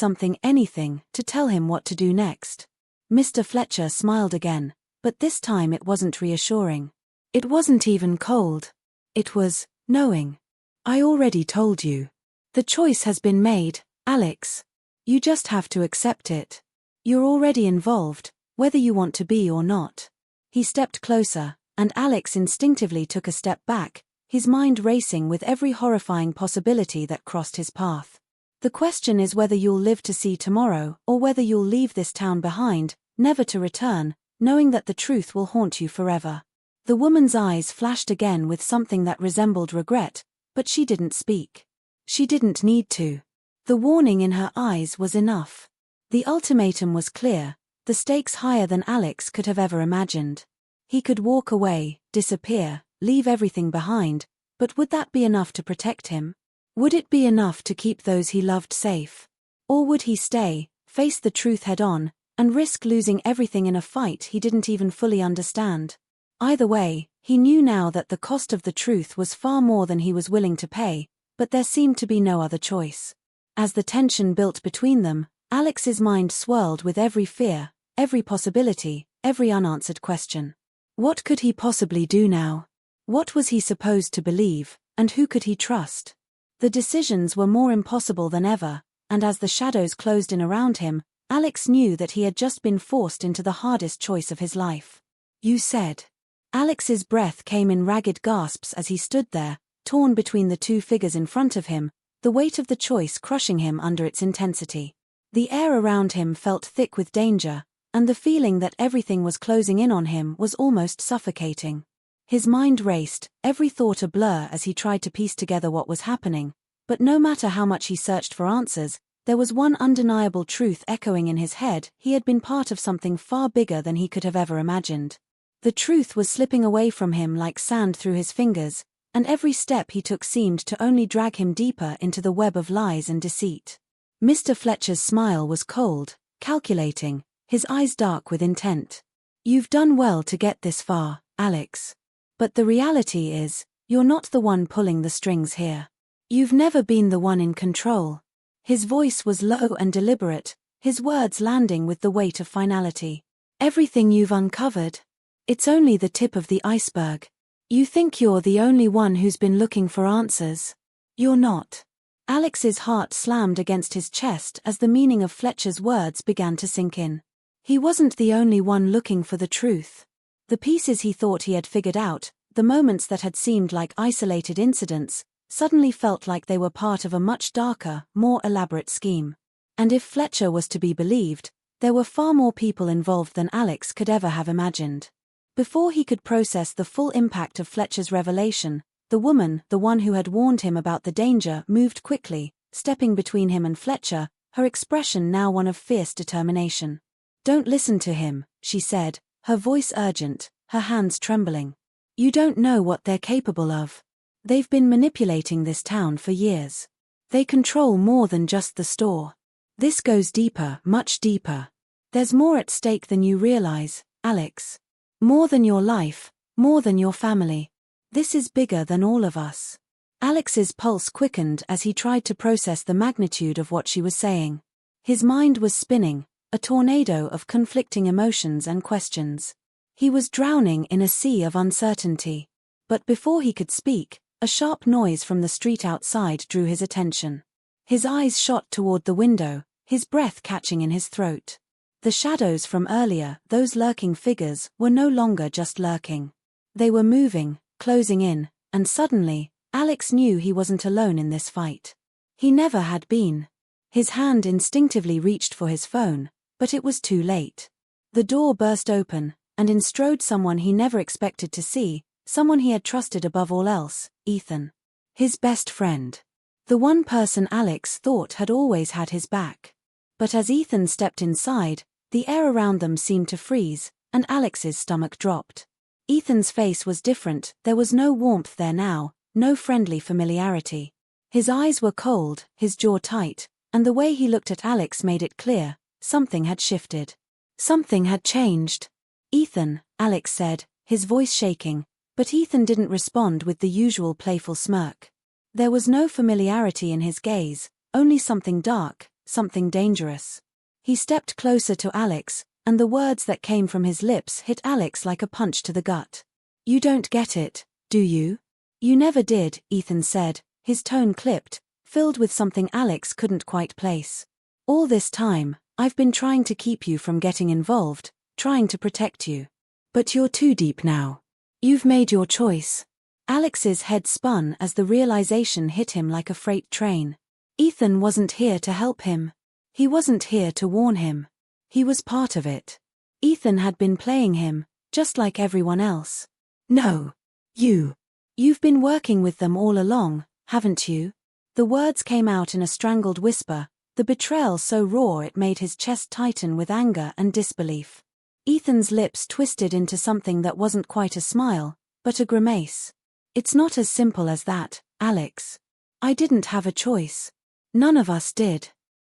anything, to tell him what to do next. Mr. Fletcher smiled again, but this time it wasn't reassuring. It wasn't even cold. It was knowing. "I already told you. The choice has been made, Alex. You just have to accept it. You're already involved, whether you want to be or not." He stepped closer, and Alex instinctively took a step back, his mind racing with every horrifying possibility that crossed his path. "The question is whether you'll live to see tomorrow or whether you'll leave this town behind, never to return, knowing that the truth will haunt you forever." The woman's eyes flashed again with something that resembled regret, but she didn't speak. She didn't need to. The warning in her eyes was enough. The ultimatum was clear, the stakes higher than Alex could have ever imagined. He could walk away, disappear, leave everything behind, but would that be enough to protect him? Would it be enough to keep those he loved safe? Or would he stay, face the truth head-on, and risk losing everything in a fight he didn't even fully understand? Either way, he knew now that the cost of the truth was far more than he was willing to pay, but there seemed to be no other choice. As the tension built between them, Alex's mind swirled with every fear, every possibility, every unanswered question. What could he possibly do now? What was he supposed to believe, and who could he trust? The decisions were more impossible than ever, and as the shadows closed in around him, Alex knew that he had just been forced into the hardest choice of his life. "You said." Alex's breath came in ragged gasps as he stood there, torn between the two figures in front of him, the weight of the choice crushing him under its intensity. The air around him felt thick with danger, and the feeling that everything was closing in on him was almost suffocating. His mind raced, every thought a blur as he tried to piece together what was happening, but no matter how much he searched for answers, there was one undeniable truth echoing in his head: he had been part of something far bigger than he could have ever imagined. The truth was slipping away from him like sand through his fingers, and every step he took seemed to only drag him deeper into the web of lies and deceit. Mr. Fletcher's smile was cold, calculating, his eyes dark with intent. "You've done well to get this far, Alex. But the reality is, you're not the one pulling the strings here. You've never been the one in control." His voice was low and deliberate, his words landing with the weight of finality. "Everything you've uncovered, it's only the tip of the iceberg. You think you're the only one who's been looking for answers. You're not." Alex's heart slammed against his chest as the meaning of Fletcher's words began to sink in. He wasn't the only one looking for the truth. The pieces he thought he had figured out, the moments that had seemed like isolated incidents, suddenly felt like they were part of a much darker, more elaborate scheme. And if Fletcher was to be believed, there were far more people involved than Alex could ever have imagined. Before he could process the full impact of Fletcher's revelation, the woman, the one who had warned him about the danger, moved quickly, stepping between him and Fletcher, her expression now one of fierce determination. "Don't listen to him," she said, her voice urgent, her hands trembling. "You don't know what they're capable of. They've been manipulating this town for years. They control more than just the store. This goes deeper, much deeper. There's more at stake than you realize, Alex. More than your life, more than your family. This is bigger than all of us." Alex's pulse quickened as he tried to process the magnitude of what she was saying. His mind was spinning, a tornado of conflicting emotions and questions. He was drowning in a sea of uncertainty. But before he could speak, a sharp noise from the street outside drew his attention. His eyes shot toward the window, his breath catching in his throat. The shadows from earlier, those lurking figures, were no longer just lurking. They were moving, closing in, and suddenly, Alex knew he wasn't alone in this fight. He never had been. His hand instinctively reached for his phone, but it was too late. The door burst open, and in strode someone he never expected to see, someone he had trusted above all else, Ethan. His best friend. The one person Alex thought had always had his back. But as Ethan stepped inside, the air around them seemed to freeze, and Alex's stomach dropped. Ethan's face was different, there was no warmth there now, no friendly familiarity. His eyes were cold, his jaw tight, and the way he looked at Alex made it clear, something had shifted. Something had changed. "Ethan," Alex said, his voice shaking, but Ethan didn't respond with the usual playful smirk. There was no familiarity in his gaze, only something dark, something dangerous. He stepped closer to Alex, and the words that came from his lips hit Alex like a punch to the gut. "You don't get it, do you?" "You never did," Ethan said, his tone clipped, filled with something Alex couldn't quite place. "All this time, I've been trying to keep you from getting involved, trying to protect you. But you're too deep now. You've made your choice." Alex's head spun as the realization hit him like a freight train. Ethan wasn't here to help him. He wasn't here to warn him. He was part of it. Ethan had been playing him, just like everyone else. "No. You've been working with them all along, haven't you?" The words came out in a strangled whisper, the betrayal so raw it made his chest tighten with anger and disbelief. Ethan's lips twisted into something that wasn't quite a smile, but a grimace. "It's not as simple as that, Alex. I didn't have a choice. None of us did.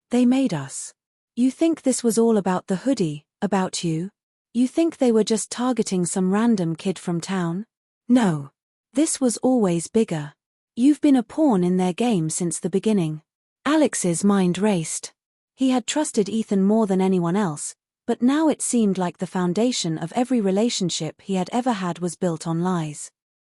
They made us. You think this was all about the hoodie, about you? You think they were just targeting some random kid from town? No. This was always bigger. You've been a pawn in their game since the beginning." Alex's mind raced. He had trusted Ethan more than anyone else, but now it seemed like the foundation of every relationship he had ever had was built on lies.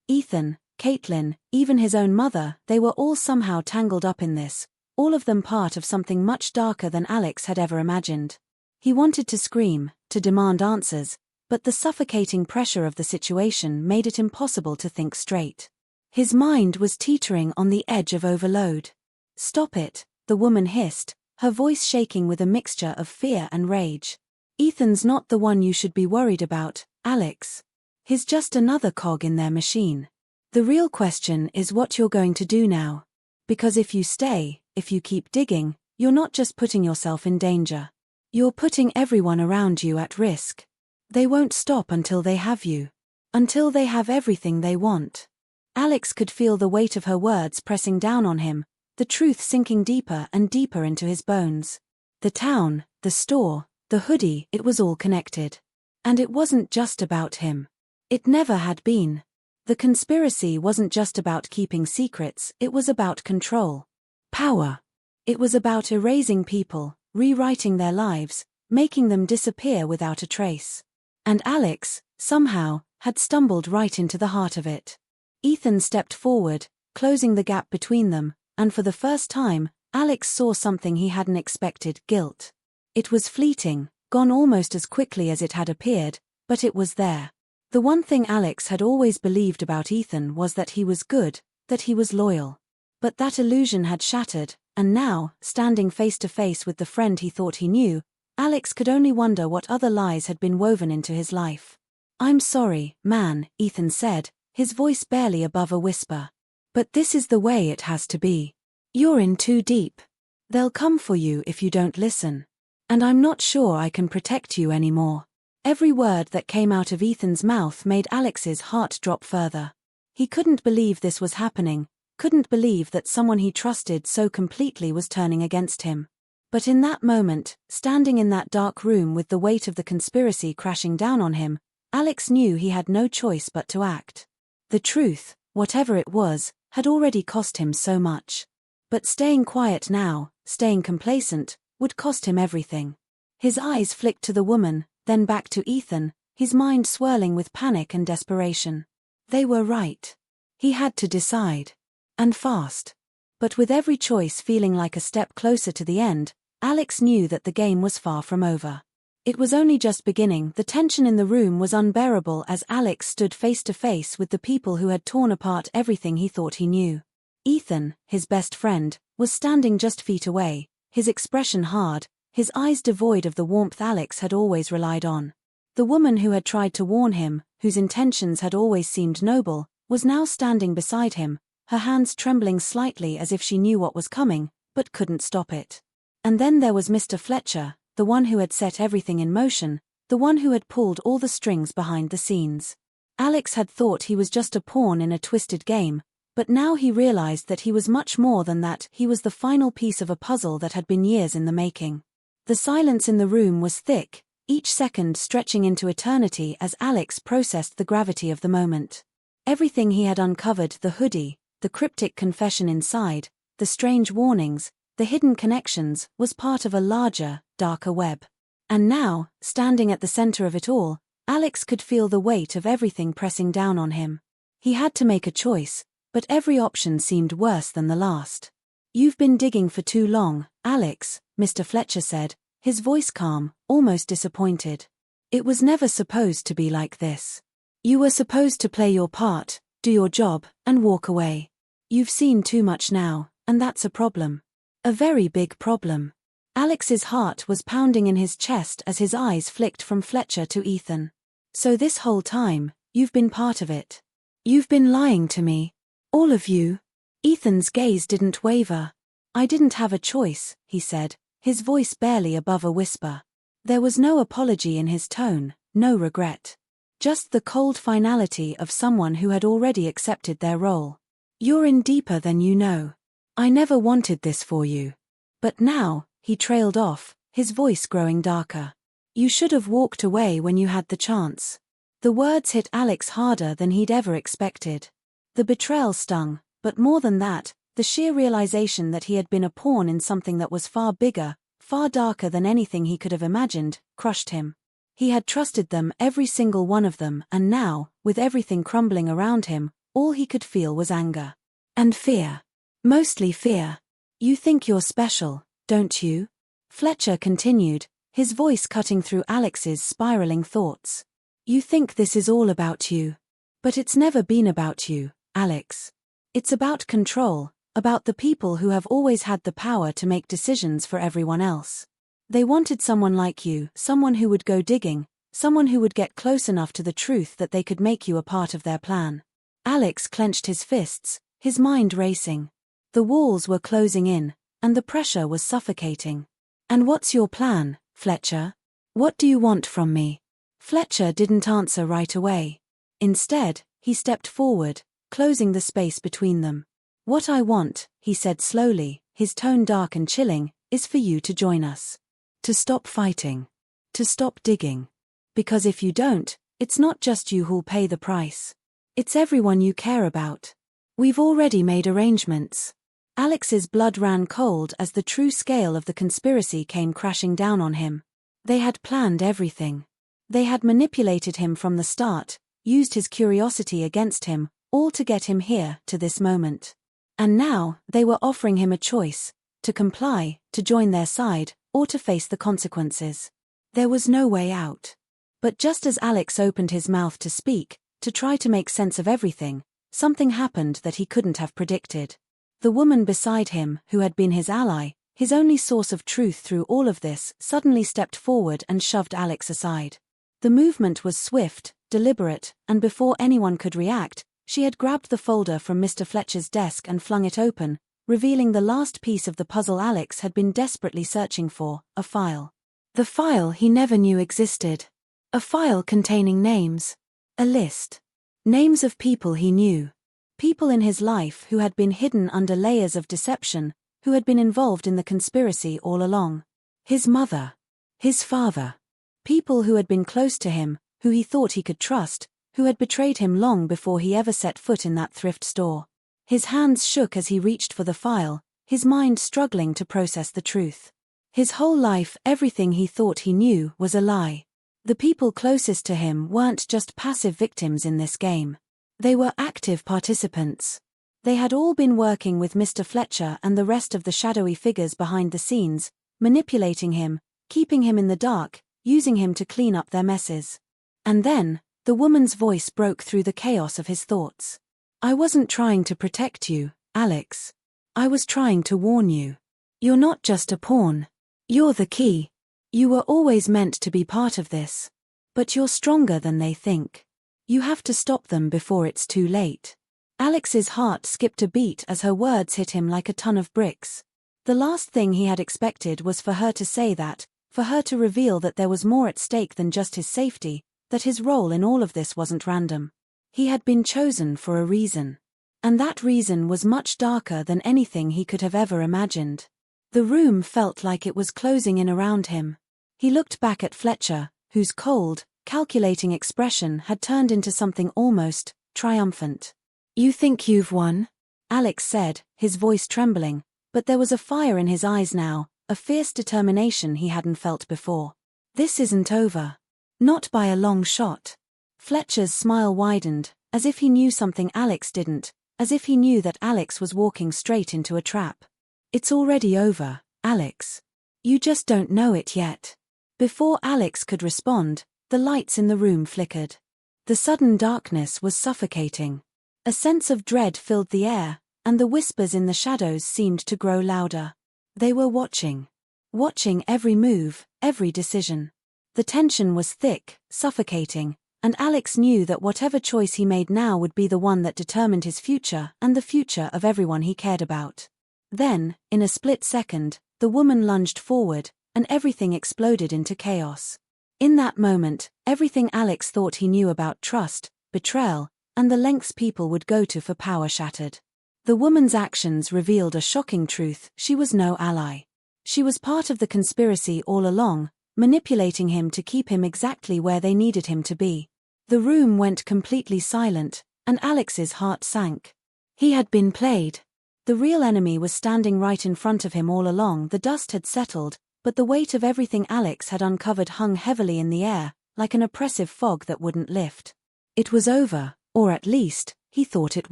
Ethan, Caitlin, even his own mother, they were all somehow tangled up in this, all of them part of something much darker than Alex had ever imagined. He wanted to scream, to demand answers, but the suffocating pressure of the situation made it impossible to think straight. His mind was teetering on the edge of overload. "Stop it," the woman hissed, her voice shaking with a mixture of fear and rage. "Ethan's not the one you should be worried about, Alex. He's just another cog in their machine. The real question is what you're going to do now. Because if you stay, if you keep digging, you're not just putting yourself in danger. You're putting everyone around you at risk. They won't stop until they have you. Until they have everything they want." Alex could feel the weight of her words pressing down on him, the truth sinking deeper and deeper into his bones. The town, the store, the hoodie, it was all connected. And it wasn't just about him. It never had been. The conspiracy wasn't just about keeping secrets, it was about control. Power. It was about erasing people, rewriting their lives, making them disappear without a trace. And Alex, somehow, had stumbled right into the heart of it. Ethan stepped forward, closing the gap between them, and for the first time, Alex saw something he hadn't expected: guilt. It was fleeting, gone almost as quickly as it had appeared, but it was there. The one thing Alex had always believed about Ethan was that he was good, that he was loyal. But that illusion had shattered, and now, standing face to face with the friend he thought he knew, Alex could only wonder what other lies had been woven into his life. "I'm sorry, man," Ethan said, his voice barely above a whisper. "But this is the way it has to be. You're in too deep. They'll come for you if you don't listen. And I'm not sure I can protect you anymore." Every word that came out of Ethan's mouth made Alex's heart drop further. He couldn't believe this was happening, couldn't believe that someone he trusted so completely was turning against him. But in that moment, standing in that dark room with the weight of the conspiracy crashing down on him, Alex knew he had no choice but to act. The truth, whatever it was, had already cost him so much. But staying quiet now, staying complacent, would cost him everything. His eyes flicked to the woman, then back to Ethan, his mind swirling with panic and desperation. They were right. He had to decide. And fast. But with every choice feeling like a step closer to the end, Alex knew that the game was far from over. It was only just beginning. The tension in the room was unbearable as Alex stood face to face with the people who had torn apart everything he thought he knew. Ethan, his best friend, was standing just feet away, his expression hard, his eyes devoid of the warmth Alex had always relied on. The woman who had tried to warn him, whose intentions had always seemed noble, was now standing beside him, her hands trembling slightly as if she knew what was coming, but couldn't stop it. And then there was Mr. Fletcher, the one who had set everything in motion, the one who had pulled all the strings behind the scenes. Alex had thought he was just a pawn in a twisted game, but now he realized that he was much more than that. He was the final piece of a puzzle that had been years in the making. The silence in the room was thick, each second stretching into eternity as Alex processed the gravity of the moment. Everything he had uncovered, the hoodie, the cryptic confession inside, the strange warnings, the hidden connections, was part of a larger, darker web. And now, standing at the center of it all, Alex could feel the weight of everything pressing down on him. He had to make a choice, but every option seemed worse than the last. "You've been digging for too long, Alex," Mr. Fletcher said, his voice calm, almost disappointed. "It was never supposed to be like this. You were supposed to play your part, do your job, and walk away. You've seen too much now, and that's a problem. A very big problem." Alex's heart was pounding in his chest as his eyes flicked from Fletcher to Ethan. "So this whole time, you've been part of it. You've been lying to me. All of you." Ethan's gaze didn't waver. "I didn't have a choice," he said, his voice barely above a whisper. There was no apology in his tone, no regret. Just the cold finality of someone who had already accepted their role. "You're in deeper than you know. I never wanted this for you. But now," he trailed off, his voice growing darker. "You should have walked away when you had the chance." The words hit Alex harder than he'd ever expected. The betrayal stung, but more than that, the sheer realization that he had been a pawn in something that was far bigger, far darker than anything he could have imagined, crushed him. He had trusted them, every single one of them, and now, with everything crumbling around him, all he could feel was anger. And fear. Mostly fear. "You think you're special, don't you?" Fletcher continued, his voice cutting through Alex's spiraling thoughts. "You think this is all about you. But it's never been about you, Alex. It's about control, about the people who have always had the power to make decisions for everyone else. They wanted someone like you, someone who would go digging, someone who would get close enough to the truth that they could make you a part of their plan." Alex clenched his fists, his mind racing. The walls were closing in, and the pressure was suffocating. "And what's your plan, Fletcher? What do you want from me?" Fletcher didn't answer right away. Instead, he stepped forward, closing the space between them. "What I want," he said slowly, his tone dark and chilling, "is for you to join us. To stop fighting. To stop digging. Because if you don't, it's not just you who'll pay the price. It's everyone you care about. We've already made arrangements." Alex's blood ran cold as the true scale of the conspiracy came crashing down on him. They had planned everything. They had manipulated him from the start, used his curiosity against him, all to get him here, to this moment. And now, they were offering him a choice: to comply, to join their side, or to face the consequences. There was no way out. But just as Alex opened his mouth to speak, to try to make sense of everything, something happened that he couldn't have predicted. The woman beside him, who had been his ally, his only source of truth through all of this, suddenly stepped forward and shoved Alex aside. The movement was swift, deliberate, and before anyone could react, she had grabbed the folder from Mr. Fletcher's desk and flung it open, revealing the last piece of the puzzle Alex had been desperately searching for, a file. The file he never knew existed. A file containing names. A list. Names of people he knew. People in his life who had been hidden under layers of deception, who had been involved in the conspiracy all along. His mother. His father. People who had been close to him, who he thought he could trust, who had betrayed him long before he ever set foot in that thrift store. His hands shook as he reached for the file, his mind struggling to process the truth. His whole life, everything he thought he knew, was a lie. The people closest to him weren't just passive victims in this game. They were active participants. They had all been working with Mr. Fletcher and the rest of the shadowy figures behind the scenes, manipulating him, keeping him in the dark, using him to clean up their messes. And then, the woman's voice broke through the chaos of his thoughts. "I wasn't trying to protect you, Alex. I was trying to warn you. You're not just a pawn. You're the key. You were always meant to be part of this. But you're stronger than they think. You have to stop them before it's too late." Alex's heart skipped a beat as her words hit him like a ton of bricks. The last thing he had expected was for her to say that, for her to reveal that there was more at stake than just his safety, that his role in all of this wasn't random. He had been chosen for a reason. And that reason was much darker than anything he could have ever imagined. The room felt like it was closing in around him. He looked back at Fletcher, whose cold, calculating expression had turned into something almost triumphant. "You think you've won?" Alex said, his voice trembling, but there was a fire in his eyes now, a fierce determination he hadn't felt before. "This isn't over. Not by a long shot." Fletcher's smile widened, as if he knew something Alex didn't, as if he knew that Alex was walking straight into a trap. "It's already over, Alex. You just don't know it yet." Before Alex could respond, the lights in the room flickered. The sudden darkness was suffocating. A sense of dread filled the air, and the whispers in the shadows seemed to grow louder. They were watching. Watching every move, every decision. The tension was thick, suffocating, and Alex knew that whatever choice he made now would be the one that determined his future and the future of everyone he cared about. Then, in a split second, the woman lunged forward, and everything exploded into chaos. In that moment, everything Alex thought he knew about trust, betrayal, and the lengths people would go to for power shattered. The woman's actions revealed a shocking truth: she was no ally. She was part of the conspiracy all along, manipulating him to keep him exactly where they needed him to be. The room went completely silent, and Alex's heart sank. He had been played. The real enemy was standing right in front of him all along. The dust had settled, but the weight of everything Alex had uncovered hung heavily in the air, like an oppressive fog that wouldn't lift. It was over, or at least, he thought it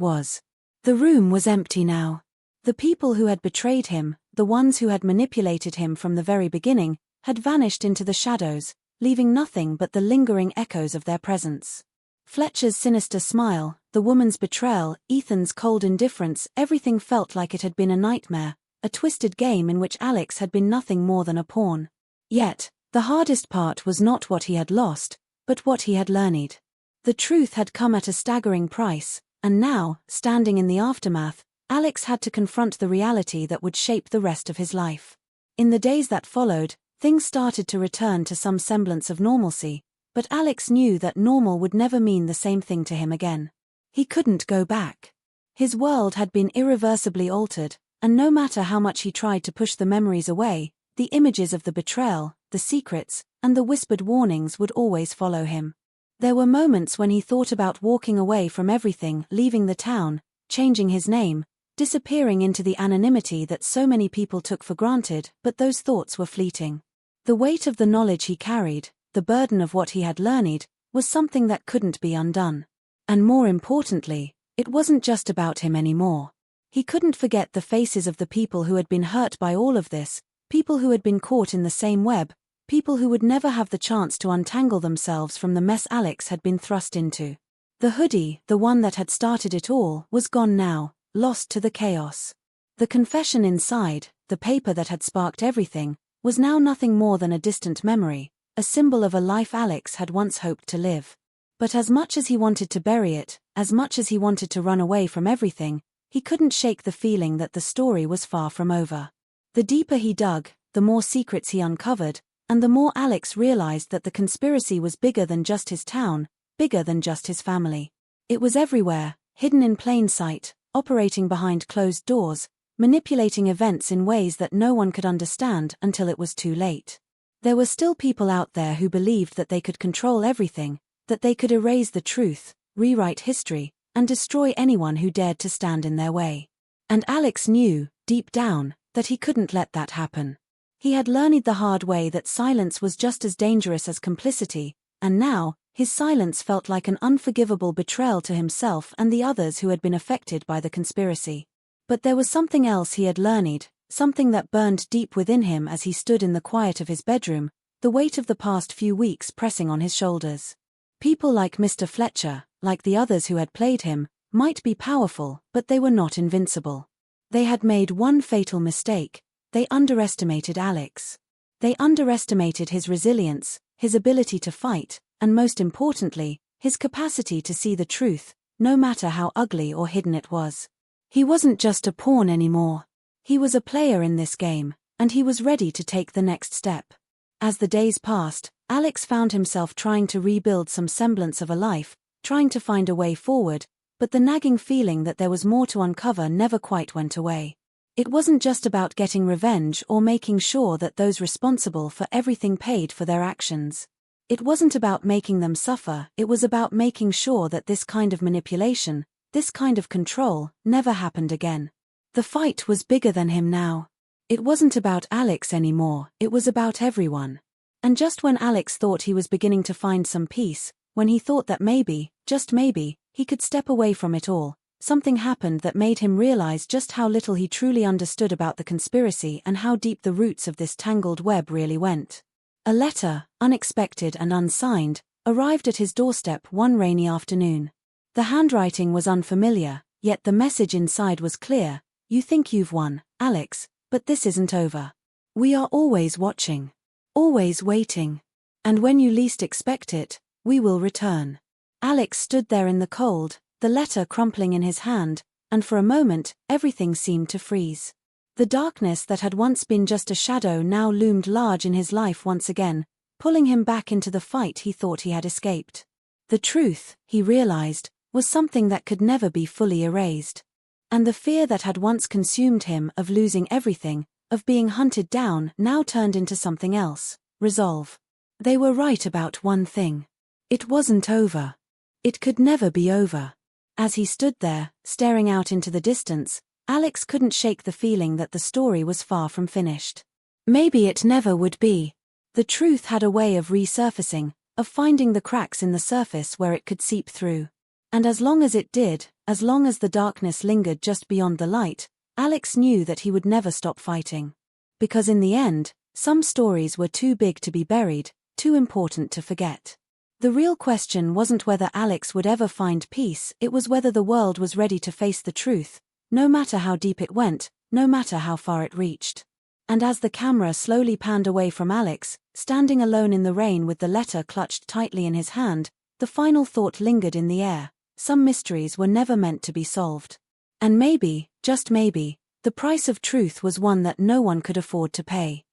was. The room was empty now. The people who had betrayed him, the ones who had manipulated him from the very beginning, had vanished into the shadows, leaving nothing but the lingering echoes of their presence. Fletcher's sinister smile, the woman's betrayal, Ethan's cold indifference, everything felt like it had been a nightmare, a twisted game in which Alex had been nothing more than a pawn. Yet, the hardest part was not what he had lost, but what he had learned. The truth had come at a staggering price, and now, standing in the aftermath, Alex had to confront the reality that would shape the rest of his life. In the days that followed, things started to return to some semblance of normalcy, but Alex knew that normal would never mean the same thing to him again. He couldn't go back. His world had been irreversibly altered, and no matter how much he tried to push the memories away, the images of the betrayal, the secrets, and the whispered warnings would always follow him. There were moments when he thought about walking away from everything, leaving the town, changing his name, disappearing into the anonymity that so many people took for granted, but those thoughts were fleeting. The weight of the knowledge he carried, the burden of what he had learned, was something that couldn't be undone. And more importantly, it wasn't just about him anymore. He couldn't forget the faces of the people who had been hurt by all of this, people who had been caught in the same web, people who would never have the chance to untangle themselves from the mess Alex had been thrust into. The hoodie, the one that had started it all, was gone now, lost to the chaos. The confession inside, the paper that had sparked everything, was now nothing more than a distant memory, a symbol of a life Alex had once hoped to live. But as much as he wanted to bury it, as much as he wanted to run away from everything, he couldn't shake the feeling that the story was far from over. The deeper he dug, the more secrets he uncovered, and the more Alex realized that the conspiracy was bigger than just his town, bigger than just his family. It was everywhere, hidden in plain sight, operating behind closed doors, manipulating events in ways that no one could understand until it was too late. There were still people out there who believed that they could control everything, that they could erase the truth, rewrite history, and destroy anyone who dared to stand in their way. And Alex knew, deep down, that he couldn't let that happen. He had learned the hard way that silence was just as dangerous as complicity, and now, His silence felt like an unforgivable betrayal to himself and the others who had been affected by the conspiracy. But there was something else he had learned, something that burned deep within him as he stood in the quiet of his bedroom, the weight of the past few weeks pressing on his shoulders. People like Mr. Fletcher, like the others who had played him, might be powerful, but they were not invincible. They had made one fatal mistake: they underestimated Alex. They underestimated his resilience, his ability to fight, and most importantly, his capacity to see the truth, no matter how ugly or hidden it was. He wasn't just a pawn anymore. He was a player in this game, and he was ready to take the next step. As the days passed, Alex found himself trying to rebuild some semblance of a life, trying to find a way forward, but the nagging feeling that there was more to uncover never quite went away. It wasn't just about getting revenge or making sure that those responsible for everything paid for their actions. It wasn't about making them suffer, it was about making sure that this kind of manipulation, this kind of control, never happened again. The fight was bigger than him now. It wasn't about Alex anymore, it was about everyone. And just when Alex thought he was beginning to find some peace, when he thought that maybe, just maybe, he could step away from it all, something happened that made him realize just how little he truly understood about the conspiracy and how deep the roots of this tangled web really went. A letter, unexpected and unsigned, arrived at his doorstep one rainy afternoon. The handwriting was unfamiliar, yet the message inside was clear: "You think you've won, Alex, but this isn't over. We are always watching. Always waiting. And when you least expect it, we will return." Alex stood there in the cold, the letter crumpling in his hand, and for a moment, everything seemed to freeze. The darkness that had once been just a shadow now loomed large in his life once again, pulling him back into the fight he thought he had escaped. The truth, he realized, was something that could never be fully erased. And the fear that had once consumed him of losing everything, of being hunted down, now turned into something else: resolve. They were right about one thing. It wasn't over. It could never be over. As he stood there, staring out into the distance, Alex couldn't shake the feeling that the story was far from finished. Maybe it never would be. The truth had a way of resurfacing, of finding the cracks in the surface where it could seep through. And as long as it did, as long as the darkness lingered just beyond the light, Alex knew that he would never stop fighting. Because in the end, some stories were too big to be buried, too important to forget. The real question wasn't whether Alex would ever find peace, it was whether the world was ready to face the truth, no matter how deep it went, no matter how far it reached. And as the camera slowly panned away from Alex, standing alone in the rain with the letter clutched tightly in his hand, the final thought lingered in the air: some mysteries were never meant to be solved. And maybe, just maybe, the price of truth was one that no one could afford to pay.